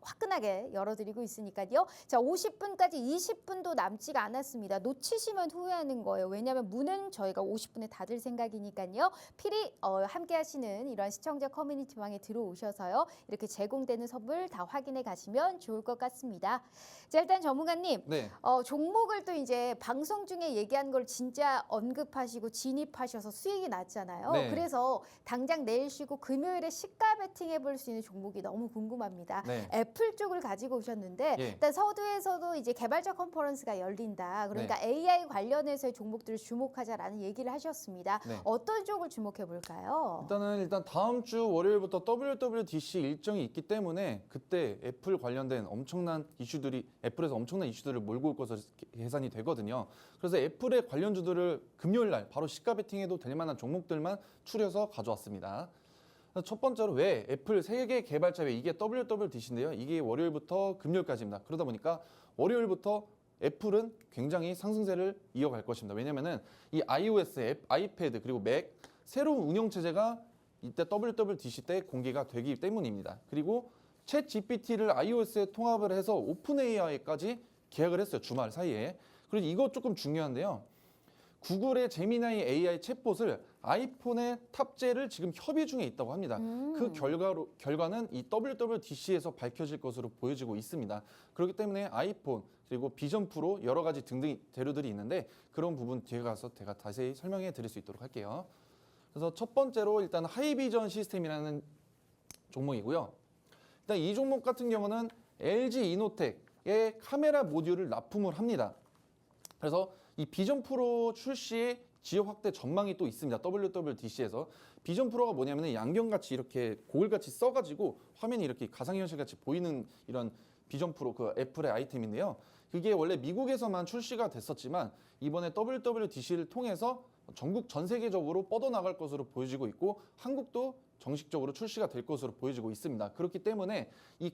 화끈하게 열어드리고 있으니까요. 자, 50분까지 20분도 남지가 않았습니다. 놓치시면 후회하는 거예요. 왜냐하면 문은 저희가 50분에 닫을 생각이니까요. 필히 함께 하시는 이런 시청자 커뮤니티방에 들어오셔서요. 이렇게 제공되는 선물 다 확인해 가시면 좋을 것 같습니다. 자, 일단 전문가님. 네. 종목을 또 이제 방송 중에 얘기한 걸 진짜 언급하시고 진입하셔서 수익이 났잖아요. 네. 그래서 당장 내일 쉬고 금요일에 시가 베팅 해볼 수 있는 종목이 너무 궁금합니다. 네. 애플 쪽을 가지고 오셨는데 예. 일단 서두에서도 이제 개발자 컨퍼런스가 열린다. 그러니까 네. AI 관련해서의 종목들을 주목하자라는 얘기를 하셨습니다. 네. 어떤 쪽을 주목해 볼까요? 일단 다음 주 월요일부터 WWDC 일정이 있기 때문에 그때 애플 관련된 엄청난 이슈들이 애플에서 엄청난 이슈들을 몰고 올 것으로 계산이 되거든요. 그래서 애플의 관련주들을 금요일 날 바로 시가 베팅해도 될 만한 종목들만 추려서 가져왔습니다. 첫 번째로 왜 애플 세계 개발자 왜 이게 WWDC인데요. 이게 월요일부터 금요일까지입니다. 그러다 보니까 월요일부터 애플은 굉장히 상승세를 이어갈 것입니다. 왜냐면은 이 iOS, 아이패드 그리고 맥 새로운 운영 체제가 이때 WWDC 때 공개가 되기 때문입니다. 그리고 챗 GPT를 iOS에 통합을 해서 오픈 AI까지 계약을 했어요. 주말 사이에. 그리고 이거 조금 중요한데요. 구글의 제미나이 AI 챗봇을 아이폰에 탑재를 지금 협의 중에 있다고 합니다. 그 결과는 이 WWDC에서 밝혀질 것으로 보여지고 있습니다. 그렇기 때문에 아이폰 그리고 비전 프로 여러 가지 등등 재료들이 있는데 그런 부분 뒤에 가서 제가 자세히 설명해 드릴 수 있도록 할게요. 그래서 첫 번째로 일단 하이비전 시스템이라는 종목이고요. 일단 이 종목 같은 경우는 LG 이노텍의 카메라 모듈을 납품을 합니다. 그래서 이 비전 프로 출시의 지역 확대 전망이 또 있습니다. WWDC에서 비전 프로가 뭐냐면 양경같이 이렇게 고글같이 써가지고 화면이 이렇게 가상현실같이 보이는 이런 비전 프로 그 애플의 아이템인데요. 그게 원래 미국에서만 출시가 됐었지만 이번에 WWDC를 통해서 전국 전 세계적으로 뻗어나갈 것으로 보여지고 있고 한국도 정식적으로 출시가 될 것으로 보여지고 있습니다. 그렇기 때문에 이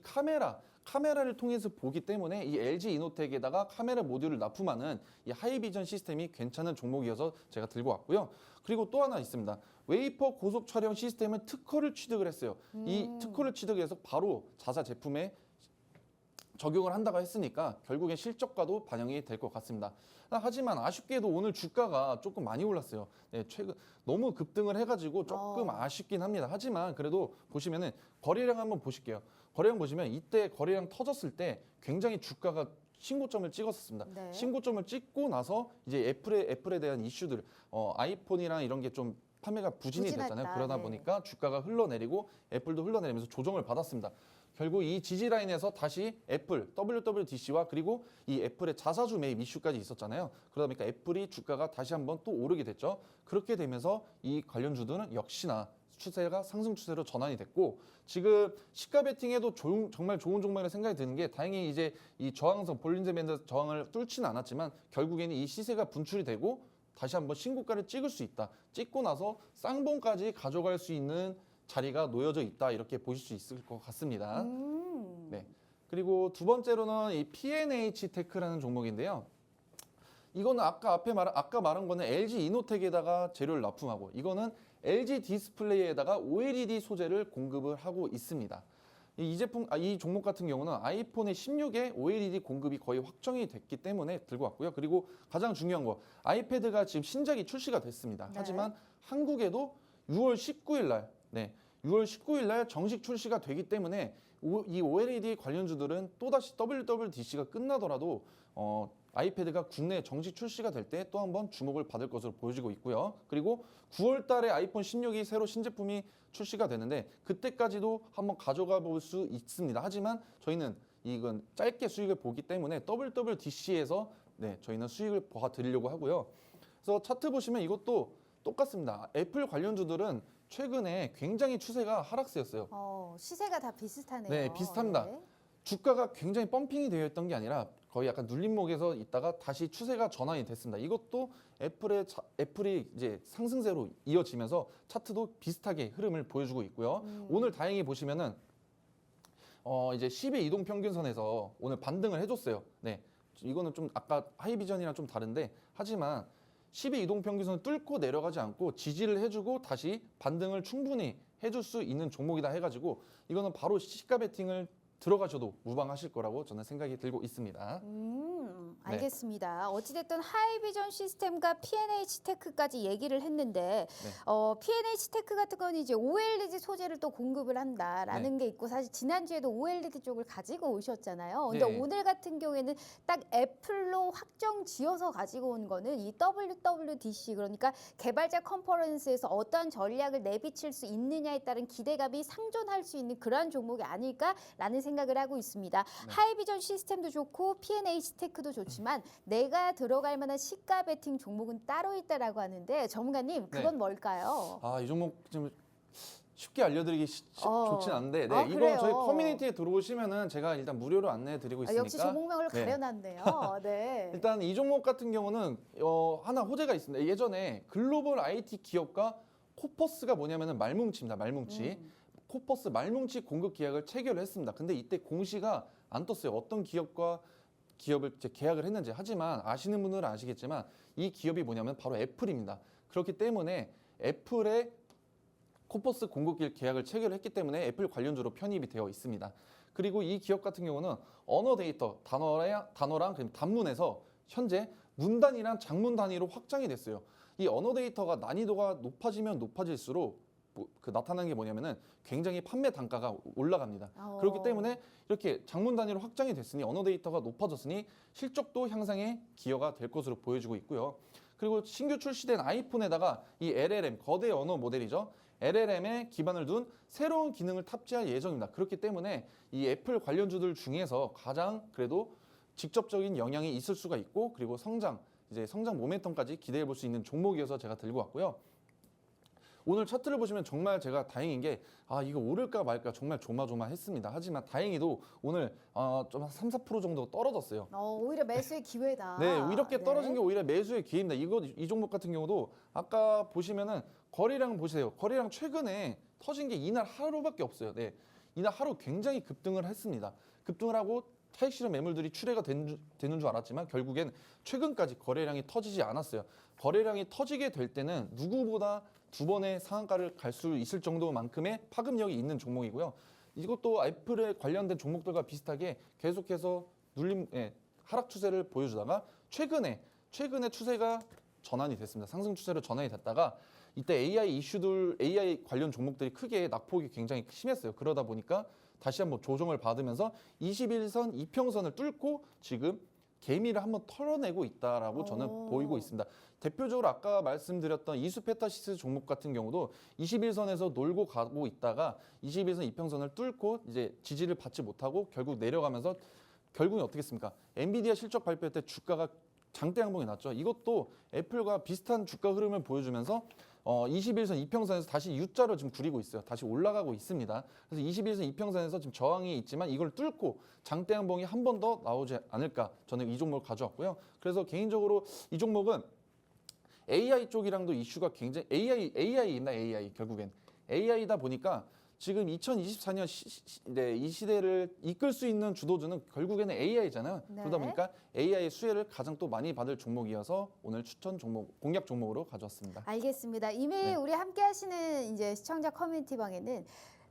카메라를 통해서 보기 때문에 이 LG 이노텍에다가 카메라 모듈을 납품하는 이 하이비전 시스템이 괜찮은 종목이어서 제가 들고 왔고요. 그리고 또 하나 있습니다. 웨이퍼 고속 촬영 시스템은 특허를 취득을 했어요. 이 특허를 취득해서 바로 자사 제품에 적용을 한다고 했으니까 결국엔 실적과도 반영이 될 것 같습니다. 하지만 아쉽게도 오늘 주가가 조금 많이 올랐어요. 네, 최근 너무 급등을 해가지고 조금 아쉽긴 합니다. 하지만 그래도 보시면은 거래량 한번 보실게요. 거래량 보시면 이때 거래량 터졌을 때 굉장히 주가가 신고점을 찍었었습니다. 네. 신고점을 찍고 나서 이제 애플에 대한 이슈들, 아이폰이랑 이런 게 좀 판매가 부진이 부진했다. 됐잖아요. 그러다 네. 보니까 주가가 흘러내리고 애플도 흘러내리면서 조정을 받았습니다. 결국 이 지지 라인에서 다시 애플, WWDC와 그리고 이 애플의 자사주 매입 이슈까지 있었잖아요. 그러다 보니까 애플이 주가가 다시 한번 또 오르게 됐죠. 그렇게 되면서 이 관련주들은 역시나 추세가 상승 추세로 전환이 됐고 지금 시가 베팅에도 정말 좋은 종목이라는 생각이 드는 게 다행히 이제 이 저항선 볼린저 밴드 저항을 뚫지는 않았지만 결국에는 이 시세가 분출이 되고 다시 한번 신고가를 찍을 수 있다. 찍고 나서 쌍봉까지 가져갈 수 있는 자리가 놓여져 있다. 이렇게 보실 수 있을 것 같습니다. 네. 그리고 두 번째로는 이 P&H 테크라는 종목인데요. 이거는 아까 말한 거는 LG 이노텍에다가 재료를 납품하고, 이거는 LG 디스플레이에다가 OLED 소재를 공급을 하고 있습니다. 이 종목 같은 경우는 아이폰의 16에 OLED 공급이 거의 확정이 됐기 때문에 들고 왔고요. 그리고 가장 중요한 거, 아이패드가 지금 신작이 출시가 됐습니다. 네. 하지만 한국에도 6월 19일 날, 6월 19일 날 정식 출시가 되기 때문에 이 OLED 관련주들은 또다시 WWDC가 끝나더라도 아이패드가 국내 정식 출시가 될 때 또 한번 주목을 받을 것으로 보여지고 있고요. 그리고 9월 달에 아이폰 16이 새로 신제품이 출시가 되는데 그때까지도 한번 가져가 볼 수 있습니다. 하지만 저희는 이건 짧게 수익을 보기 때문에 WWDC에서 저희는 수익을 보아드리려고 하고요. 그래서 차트 보시면 이것도 똑같습니다. 애플 관련주들은 최근에 굉장히 추세가 하락세였어요. 시세가 다 비슷하네요. 네, 비슷합니다. 네. 주가가 굉장히 펌핑이 되어 있던 게 아니라 거의 약간 눌림목에서 있다가 다시 추세가 전환이 됐습니다. 이것도 애플이 이제 상승세로 이어지면서 차트도 비슷하게 흐름을 보여주고 있고요. 오늘 다행히 보시면은 이제 10의 이동 평균선에서 오늘 반등을 해줬어요. 네, 이거는 좀 아까 하이비전이랑 좀 다른데, 하지만 10의 이동 평균선을 뚫고 내려가지 않고 지지를 해주고 다시 반등을 충분히 해줄 수 있는 종목이다 해가지고 이거는 바로 시가 베팅을 들어가셔도 무방하실 거라고 저는 생각이 들고 있습니다. 알겠습니다. 어찌됐든 하이비전 시스템과 P&H 테크까지 얘기를 했는데 P&H 테크 같은 건 이제 OLED 소재를 또 공급을 한다라는 게 있고, 사실 지난주에도 OLED 쪽을 가지고 오셨잖아요. 근데 네. 오늘 같은 경우에는 딱 애플로 확정 지어서 가지고 온 거는 이 WWDC, 그러니까 개발자 컨퍼런스에서 어떤 전략을 내비칠 수 있느냐에 따른 기대감이 상존할 수 있는 그러한 종목이 아닐까라는 생각을 하고 있습니다. 하이비전 시스템도 좋고 P&H 테크도 좋지만 내가 들어갈 만한 시가 베팅 종목은 따로 있다라고 하는데, 전문가님 그건 뭘까요? 이 종목 좀 쉽게 알려드리기 좋진 않은데, 이거 그래요? 저희 커뮤니티에 들어오시면은 제가 일단 무료로 안내해드리고 있으니까. 역시 종목명을 가려놨네요. 네. 일단 이 종목 같은 경우는 하나 호재가 있습니다. 예전에 글로벌 IT 기업과 코퍼스가 뭐냐면은 말뭉치입니다. 말뭉치. 코퍼스 말뭉치 공급 계약을 체결을 했습니다. 근데 이때 공시가 안 떴어요. 어떤 기업을 이제 계약을 했는지. 하지만 아시는 분들은 아시겠지만 이 기업이 뭐냐면 바로 애플입니다. 그렇기 때문에 애플의 코퍼스 공급 계약을 체결을 했기 때문에 애플 관련주로 편입이 되어 있습니다. 그리고 이 기업 같은 경우는 언어 데이터 단어랑 그리고 단문에서 현재 문단위랑 장문 단위로 확장이 됐어요. 이 언어 데이터가 난이도가 높아지면 높아질수록 나타나는 게 뭐냐면은 굉장히 판매 단가가 올라갑니다. 그렇기 때문에 이렇게 장문 단위로 확장이 됐으니 언어 데이터가 높아졌으니 실적도 향상에 기여가 될 것으로 보여지고 있고요. 그리고 신규 출시된 아이폰에다가 이 LLM, 거대 언어 모델이죠. LLM에 기반을 둔 새로운 기능을 탑재할 예정입니다. 그렇기 때문에 이 애플 관련주들 중에서 가장 그래도 직접적인 영향이 있을 수가 있고, 그리고 성장 모멘텀까지 기대해 볼 수 있는 종목이어서 제가 들고 왔고요. 오늘 차트를 보시면 정말 제가 다행인 게 이거 오를까 말까 정말 조마조마했습니다. 하지만 다행히도 오늘 좀 한 3~4% 정도 떨어졌어요. 오히려 매수의 기회다. 네, 이렇게 떨어진 게 오히려 매수의 기회입니다. 이 종목 같은 경우도 아까 보시면은 거래량 보세요. 거래량 최근에 터진 게 이날 하루밖에 없어요. 네, 이날 하루 굉장히 급등을 했습니다. 급등을 하고 차익 실현 매물들이 출회가 되는 줄 알았지만 결국엔 최근까지 거래량이 터지지 않았어요. 거래량이 터지게 될 때는 누구보다 두 번의 상한가를 갈 수 있을 정도만큼의 파급력이 있는 종목이고요. 이것도 애플에 관련된 종목들과 비슷하게 계속해서 하락 추세를 보여주다가 최근에 추세가 전환이 됐습니다. 상승 추세로 전환이 됐다가 이때 AI 관련 종목들이 크게 낙폭이 굉장히 심했어요. 그러다 보니까 다시 한번 조정을 받으면서 21선 이평선을 뚫고 지금 개미를 한번 털어내고 있다라고 저는 보이고 있습니다. 대표적으로 아까 말씀드렸던 이수페타시스 종목 같은 경우도 21선에서 놀고 가고 있다가 21선 이평선을 뚫고 이제 지지를 받지 못하고 결국 내려가면서 결국은 어떻게 했습니까? 엔비디아 실적 발표 때 주가가 장대 양봉이 났죠. 이것도 애플과 비슷한 주가 흐름을 보여주면서 21선 이평선에서 다시 U자로 지금 그리고 있어요. 다시 올라가고 있습니다. 그래서 21선 이평선에서 지금 저항이 있지만 이걸 뚫고 장대 양봉이 한 번 더 나오지 않을까, 저는 이 종목을 가져왔고요. 그래서 개인적으로 이 종목은 AI 쪽이랑도 이슈가 굉장히 AI입니다. AI 결국엔 AI다 보니까 지금 2024년 이 시대를 이끌 수 있는 주도주는 결국에는 AI잖아요. 네. 그러다 보니까 AI의 수혜를 가장 또 많이 받을 종목이어서 오늘 추천 종목, 공략 종목으로 가져왔습니다. 알겠습니다. 이미 네. 우리 함께 하시는 이제 시청자 커뮤니티 방에는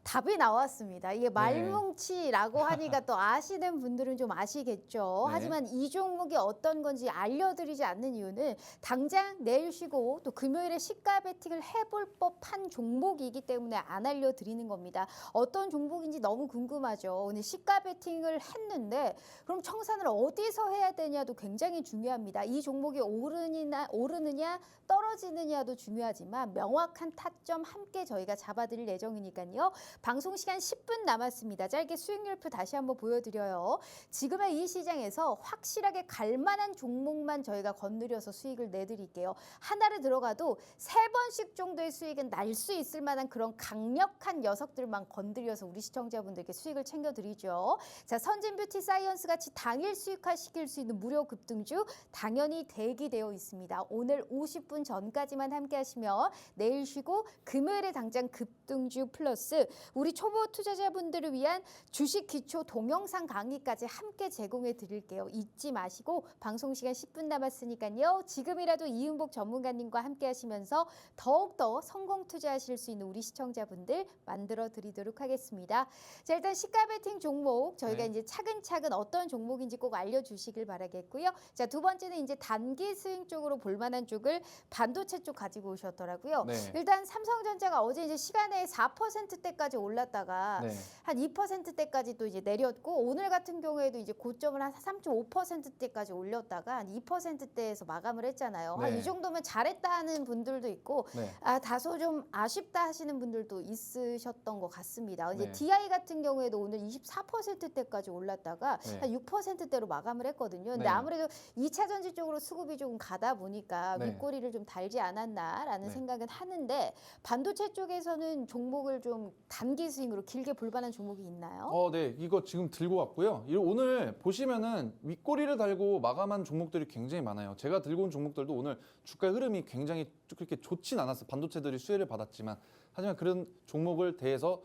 답이 나왔습니다. 이게 말뭉치라고 하니까 또 아시는 분들은 좀 아시겠죠. 네. 하지만 이 종목이 어떤 건지 알려드리지 않는 이유는 당장 내일 쉬고 또 금요일에 시가 베팅을 해볼 법한 종목이기 때문에 안 알려드리는 겁니다. 어떤 종목인지 너무 궁금하죠. 오늘 시가 베팅을 했는데 그럼 청산을 어디서 해야 되냐도 굉장히 중요합니다. 이 종목이 오르느냐 떨어지느냐도 중요하지만 명확한 타점 함께 저희가 잡아드릴 예정이니까요. 방송 시간 10분 남았습니다. 짧게 수익률표 다시 한번 보여드려요. 지금의 이 시장에서 확실하게 갈 만한 종목만 저희가 건드려서 수익을 내드릴게요. 하나를 들어가도 3번씩 정도의 수익은 날 수 있을 만한 그런 강력한 녀석들만 건드려서 우리 시청자분들께 수익을 챙겨드리죠. 자, 선진뷰티 사이언스 같이 당일 수익화시킬 수 있는 무료 급등주 당연히 대기되어 있습니다. 오늘 50분 전까지만 함께 하시면 내일 쉬고 금요일에 당장 급등주 플러스 우리 초보 투자자분들을 위한 주식 기초 동영상 강의까지 함께 제공해 드릴게요. 잊지 마시고 방송 시간 10분 남았으니까요. 지금이라도 이은복 전문가님과 함께 하시면서 더욱더 성공 투자하실 수 있는 우리 시청자분들 만들어 드리도록 하겠습니다. 자, 일단 시가 베팅 종목 저희가 네. 이제 차근차근 어떤 종목인지 꼭 알려주시길 바라겠고요. 자, 두 번째는 이제 단기 스윙 쪽으로 볼만한 쪽을 반도체 쪽 가지고 오셨더라고요. 네. 일단 삼성전자가 어제 이제 시간에 4%대까지 올랐다가 네. 한 2%대까지 또 이제 내렸고 오늘 같은 경우에도 이제 고점을 한 3.5%대까지 올렸다가 한 2%대에서 마감을 했잖아요. 네. 한 이 정도면 잘했다 하는 분들도 있고 네. 다소 좀 아쉽다 하시는 분들도 있으셨던 것 같습니다. 이제 네. DI 같은 경우에도 오늘 24%대까지 올랐다가 네. 한 6%대로 마감을 했거든요. 근데 네. 아무래도 2차 전지 쪽으로 수급이 조금 가다 보니까 네. 윗꼬리를 좀 달지 않았나라는 네. 생각은 하는데 반도체 쪽에서는 종목을 좀 단기 스윙으로 길게 볼 만한 종목이 있나요? 네. 이거 지금 들고 왔고요. 오늘 보시면은 윗꼬리를 달고 마감한 종목들이 굉장히 많아요. 제가 들고 온 종목들도 오늘 주가 흐름이 굉장히 그렇게 좋진 않았어요. 반도체들이 수혜를 받았지만 하지만 그런 종목을 대해서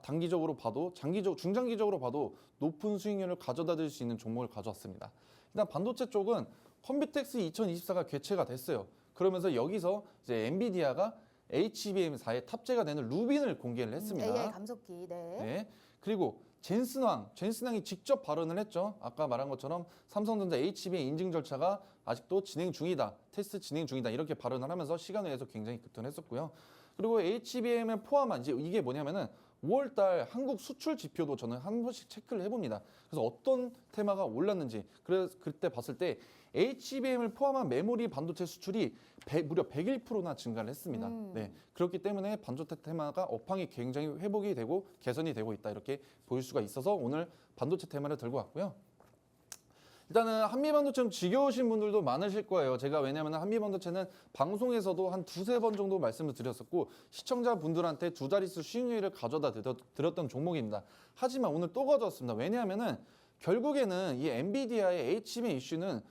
단기적으로 봐도 중장기적으로 봐도 높은 수익률을 가져다 줄 수 있는 종목을 가져왔습니다. 일단 반도체 쪽은 컴퓨텍스 2024가 개최가 됐어요. 그러면서 여기서 이제 엔비디아가 HBM4에 탑재가 되는 루빈을 공개를 했습니다. AI 감속기. 네. 네. 그리고 젠슨왕이 직접 발언을 했죠. 아까 말한 것처럼 삼성전자 HBM 인증 절차가 아직도 테스트 진행 중이다. 이렇게 발언을 하면서 시간 외에서 굉장히 급등했었고요. 그리고 HBM을 포함한 이제 이게 뭐냐면은 5월달 한국 수출 지표도 저는 한 번씩 체크를 해봅니다. 그래서 어떤 테마가 올랐는지 그때 봤을 때 HBM을 포함한 메모리 반도체 수출이 무려 101%나 증가를 했습니다. 네, 그렇기 때문에 반도체 테마가 업황이 굉장히 회복이 되고 개선이 되고 있다 이렇게 보일 수가 있어서 오늘 반도체 테마를 들고 왔고요. 일단은 한미반도체는 지겨우신 분들도 많으실 거예요. 제가 왜냐하면 한미반도체는 방송에서도 한 2-3번 정도 말씀을 드렸었고 시청자분들한테 2자릿수 수익률을 가져다 드렸던 종목입니다. 하지만 오늘 또 가져왔습니다. 왜냐하면 결국에는 이 엔비디아의 HBM 이슈는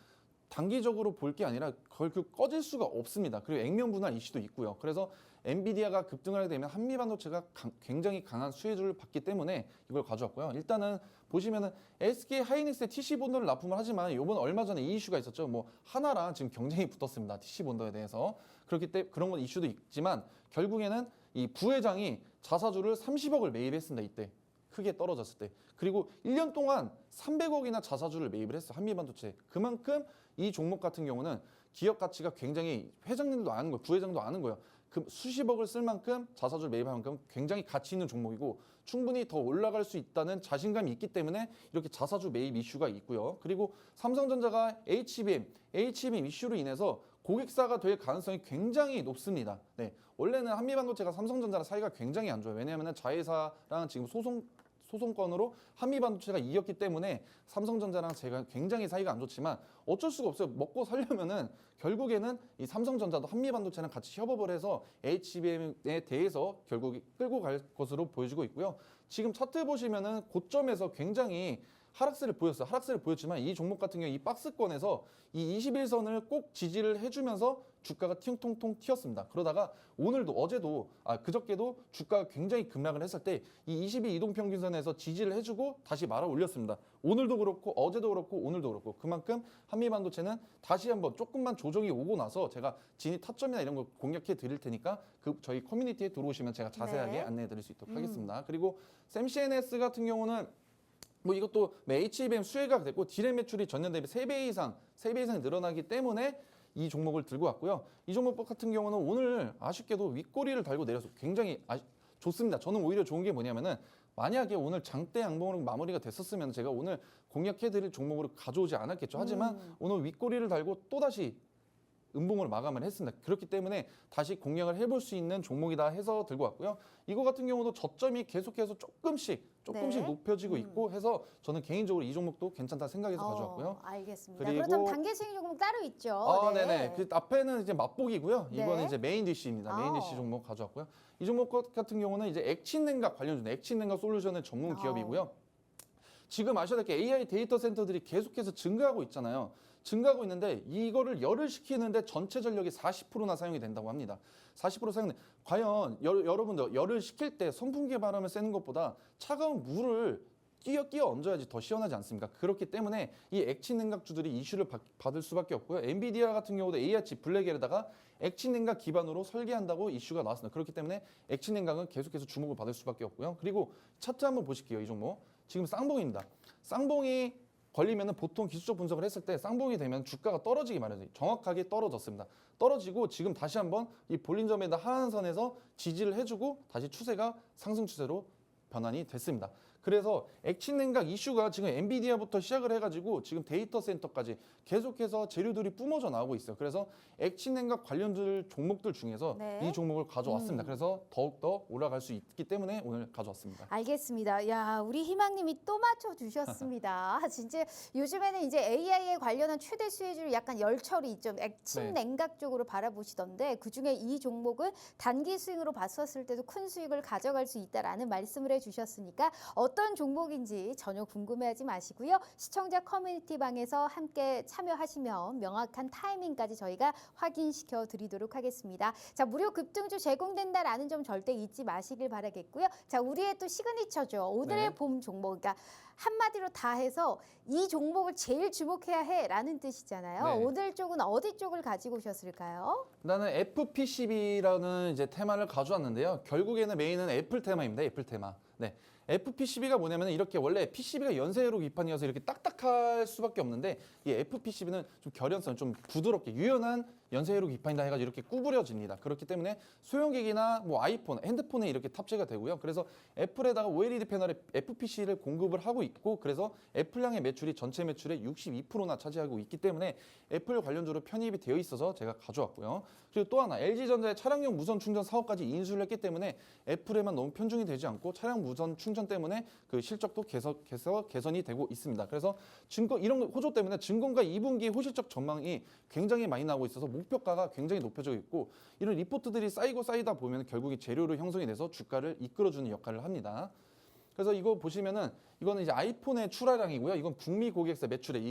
단기적으로 볼 게 아니라 결국 꺼질 수가 없습니다. 그리고 액면분할 이슈도 있고요. 그래서 엔비디아가 급등하게 되면 한미반도체가 굉장히 강한 수혜주를 받기 때문에 이걸 가져왔고요. 일단은 보시면은 SK 하이닉스의 TC 본더를 납품을 하지만 이번 얼마 전에 이 이슈가 있었죠. 뭐 하나랑 지금 경쟁이 붙었습니다. TC 본더에 대해서. 그렇기 때문에 그런 건 이슈도 있지만 결국에는 이 부회장이 자사주를 30억을 매입했습니다. 이때. 크게 떨어졌을 때. 그리고 1년 동안 300억이나 자사주를 매입을 했어요. 한미반도체. 그만큼 이 종목 같은 경우는 기업 가치가 굉장히 회장님도 아는 거예요. 부회장도 아는 거예요. 그 수십억을 쓸 만큼 자사주를 매입할 만큼 굉장히 가치 있는 종목이고 충분히 더 올라갈 수 있다는 자신감이 있기 때문에 이렇게 자사주 매입 이슈가 있고요. 그리고 삼성전자가 HBM 이슈로 인해서 고객사가 될 가능성이 굉장히 높습니다. 네, 원래는 한미반도체가 삼성전자랑 사이가 굉장히 안 좋아요. 왜냐하면 자회사랑 지금 소송건으로 한미반도체가 이겼기 때문에 삼성전자랑 제가 굉장히 사이가 안 좋지만 어쩔 수가 없어요. 먹고 살려면은 결국에는 이 삼성전자도 한미반도체랑 같이 협업을 해서 HBM에 대해서 결국 끌고 갈 것으로 보여지고 있고요. 지금 차트 보시면은 고점에서 굉장히 하락세를 보였어요. 하락세를 보였지만 이 종목 같은 경우 이 박스권에서 이 21선을 꼭 지지를 해주면서 주가가 팅통통 튀었습니다. 그러다가 오늘도 그저께도 주가가 굉장히 급락을 했을 때 이 22 이동평균선에서 지지를 해주고 다시 말아 올렸습니다. 오늘도 그렇고 어제도 그렇고 오늘도 그렇고 그만큼 한미반도체는 다시 한번 조금만 조정이 오고 나서 제가 진입 타점이나 이런 거 공략해 드릴 테니까 저희 커뮤니티에 들어오시면 제가 자세하게 네. 안내해 드릴 수 있도록 하겠습니다. 그리고 샘CNS 같은 경우는 뭐 이것도 HBM 수혜가 됐고 디램 매출이 전년 대비 3배 이상이 늘어나기 때문에 이 종목을 들고 왔고요. 이 종목 같은 경우는 오늘 아쉽게도 윗꼬리를 달고 내려서 굉장히 좋습니다. 저는 오히려 좋은 게 뭐냐면은 만약에 오늘 장대 양봉으로 마무리가 됐었으면 제가 오늘 공략해드릴 종목으로 가져오지 않았겠죠. 하지만 오늘 윗꼬리를 달고 또다시 음봉으로 마감을 했습니다. 그렇기 때문에 다시 공략을 해볼 수 있는 종목이다 해서 들고 왔고요. 이거 같은 경우도 저점이 계속해서 조금씩 네. 높여지고 있고 해서 저는 개인적으로 이 종목도 괜찮다 생각해서 가져왔고요. 알겠습니다. 그리고- 그렇다면 단기 수익 종목 따로 있죠. 네네. 그 앞에는 이제 맛보기고요. 네. 이거는 이제 메인 DC입니다. 메인 DC 종목 가져왔고요. 이 종목 같은 경우는 이제 액친냉각 관련주는 액친냉각 솔루션의 전문 기업이고요. 지금 아셔야 될 게 AI 데이터 센터들이 계속해서 증가하고 있잖아요. 증가하고 있는데 이거를 열을 식히는데 전체 전력이 40%나 사용이 된다고 합니다. 40% 사용돼. 과연 여러분들 열을 식힐 때 선풍기 바람을 쐬는 것보다 차가운 물을 끼어 얹어야지 더 시원하지 않습니까? 그렇기 때문에 이 액친 냉각주들이 이슈를 받을 수밖에 없고요. 엔비디아 같은 경우도 ARC 블랙에다가 액친 냉각 기반으로 설계한다고 이슈가 나왔습니다. 그렇기 때문에 액친 냉각은 계속해서 주목을 받을 수밖에 없고요. 그리고 차트 한번 보실게요. 이 종목. 지금 쌍봉입니다. 쌍봉이 걸리면은 보통 기술적 분석을 했을 때 쌍봉이 되면 주가가 떨어지기 마련이에요. 정확하게 떨어졌습니다. 떨어지고 지금 다시 한번 이 볼린점에다 하한선에서 지지를 해주고 다시 추세가 상승 추세로 변환이 됐습니다. 그래서 액친 냉각 이슈가 지금 엔비디아부터 시작을 해가지고 지금 데이터 센터까지 계속해서 재료들이 뿜어져 나오고 있어요. 그래서 액친 냉각 관련들 종목들 중에서 네. 이 종목을 가져왔습니다. 그래서 더욱더 올라갈 수 있기 때문에 오늘 가져왔습니다. 알겠습니다. 야, 우리 희망님이 또 맞춰주셨습니다. 진짜 요즘에는 이제 AI에 관련한 최대 수혜주를 약간 열처리 있죠. 액침 네. 냉각 쪽으로 바라보시던데 그중에 이 종목은 단기 스윙으로 봤었을 때도 큰 수익을 가져갈 수 있다라는 말씀을 해주셨으니까 어떤 종목인지 전혀 궁금해하지 마시고요. 시청자 커뮤니티 방에서 함께 참여하시면 명확한 타이밍까지 저희가 확인시켜 드리도록 하겠습니다. 자, 무료 급등주 제공된다라는 점 절대 잊지 마시길 바라겠고요. 자, 우리의 또 시그니처죠. 오늘의 네. 봄 종목. 그러니까 한마디로 다 해서 이 종목을 제일 주목해야 해라는 뜻이잖아요. 네. 오늘 쪽은 어디 쪽을 가지고 오셨을까요? 나는 FPCB라는 이제 테마를 가져왔는데요. 결국에는 메인은 애플 테마입니다. 애플 테마. 네. FPCB가 뭐냐면 이렇게 원래 PCB가 연쇄회로 기판이어서 이렇게 딱딱할 수밖에 없는데 이 FPCB는 좀 결연성, 좀 부드럽게 유연한 연쇄회로 기판이다 해가지고 이렇게 구부려집니다. 그렇기 때문에 소형기기나 뭐 아이폰, 핸드폰에 이렇게 탑재가 되고요. 그래서 애플에다가 OLED 패널에 FPC를 공급을 하고 있고 그래서 애플량의 매출이 전체 매출의 62%나 차지하고 있기 때문에 애플 관련주로 편입이 되어 있어서 제가 가져왔고요. 그리고 또 하나 LG전자의 차량용 무선 충전 사업까지 인수를 했기 때문에 애플에만 너무 편중이 되지 않고 차량 무선 충전 때문에 그 실적도 개선이 되고 있습니다. 그래서 이런 호조 때문에 증권가 2분기 호실적 전망이 굉장히 많이 나오고 있어서 목표가가 굉장히 높여져 있고 이런 리포트들이 쌓이고 쌓이다 보면 결국에 재료로 형성이 돼서 주가를 이끌어주는 역할을 합니다. 그래서 이거 보시면은 이거는 이제 아이폰의 출하량이고요. 이건 북미 고객사 매출의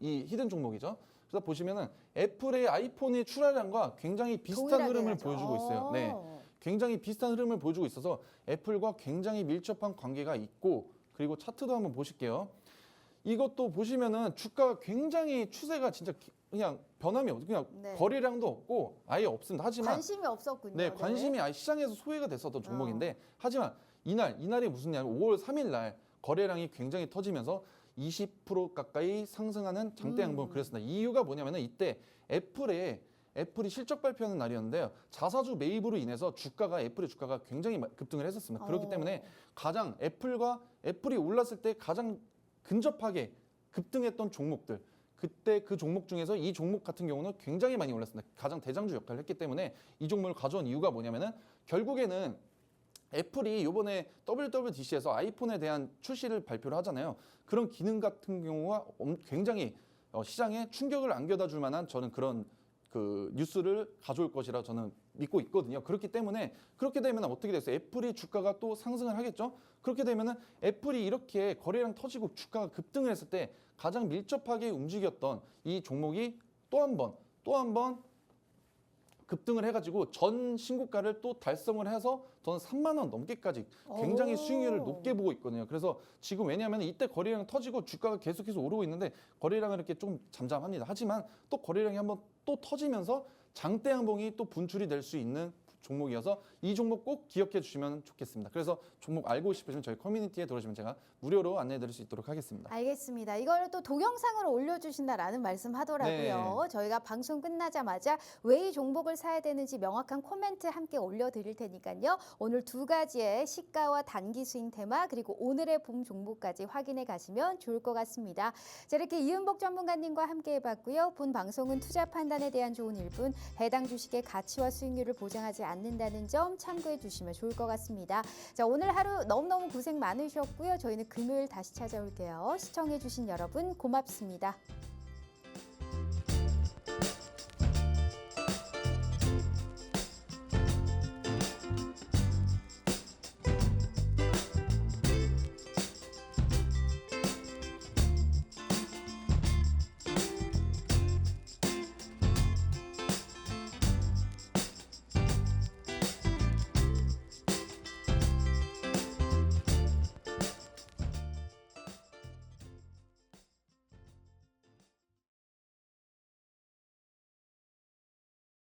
이 히든 종목이죠. 그래서 보시면은 애플의 아이폰의 출하량과 굉장히 비슷한 동일하게 흐름을 해야죠. 보여주고 있어요. 네. 굉장히 비슷한 흐름을 보여주고 있어서 애플과 굉장히 밀접한 관계가 있고 그리고 차트도 한번 보실게요. 이것도 보시면은 주가가 굉장히 추세가 진짜 그냥 변함이 없고 그냥 네. 거래량도 없고 아예 없습니다. 하지만 관심이 없었군요. 네, 관심이 아예 시장에서 소외가 됐었던 종목인데 하지만 이날이 무슨 날이냐면 5월 3일 날 거래량이 굉장히 터지면서 20% 가까이 상승하는 장대 양봉을 그렸습니다. 이유가 뭐냐면은 이때 애플이 실적 발표하는 날이었는데요. 자사주 매입으로 인해서 애플의 주가가 굉장히 급등을 했었습니다. 그렇기 때문에 가장 애플이 올랐을 때 가장 근접하게 급등했던 종목들 그때 그 종목 중에서 이 종목 같은 경우는 굉장히 많이 올랐습니다. 가장 대장주 역할을 했기 때문에 이 종목을 가져온 이유가 뭐냐면은 결국에는 애플이 이번에 WWDC에서 아이폰에 대한 출시를 발표를 하잖아요. 그런 기능 같은 경우가 굉장히 시장에 충격을 안겨다 줄 만한 저는 그런 그 뉴스를 가져올 것이라 저는 믿고 있거든요. 그렇기 때문에 그렇게 되면 어떻게 됐어요? 애플이 주가가 또 상승을 하겠죠. 그렇게 되면은 애플이 이렇게 거래량 터지고 주가가 급등을 했을 때 가장 밀접하게 움직였던 이 종목이 또 한 번 급등을 해가지고 전 신고가를 또 달성을 해서 저는 3만 원 넘게까지 굉장히 오. 수익률을 높게 보고 있거든요. 그래서 지금 왜냐하면 이때 거래량 터지고 주가가 계속해서 오르고 있는데 거래량은 이렇게 좀 잠잠합니다. 하지만 또 거래량이 한번 또 터지면서 장대 양봉이 또 분출이 될 수 있는 종목이어서 이 종목 꼭 기억해 주시면 좋겠습니다. 그래서 종목 알고 싶으시면 저희 커뮤니티에 들어오시면 제가 무료로 안내해 드릴 수 있도록 하겠습니다. 알겠습니다. 이걸 또 동영상으로 올려주신다라는 말씀하더라고요. 네. 저희가 방송 끝나자마자 왜 이 종목을 사야 되는지 명확한 코멘트 함께 올려드릴 테니까요. 오늘 두 가지의 시가와 단기 스윙 테마 그리고 오늘의 봄 종목까지 확인해 가시면 좋을 것 같습니다. 자, 이렇게 이은복 전문가님과 함께 해봤고요. 본 방송은 투자 판단에 대한 좋은 일뿐 해당 주식의 가치와 수익률을 보장하지 않는다는 점 참고해 주시면 좋을 것 같습니다. 자, 오늘 하루 너무너무 고생 많으셨고요. 저희는 금요일 다시 찾아올게요. 시청해 주신 여러분 고맙습니다.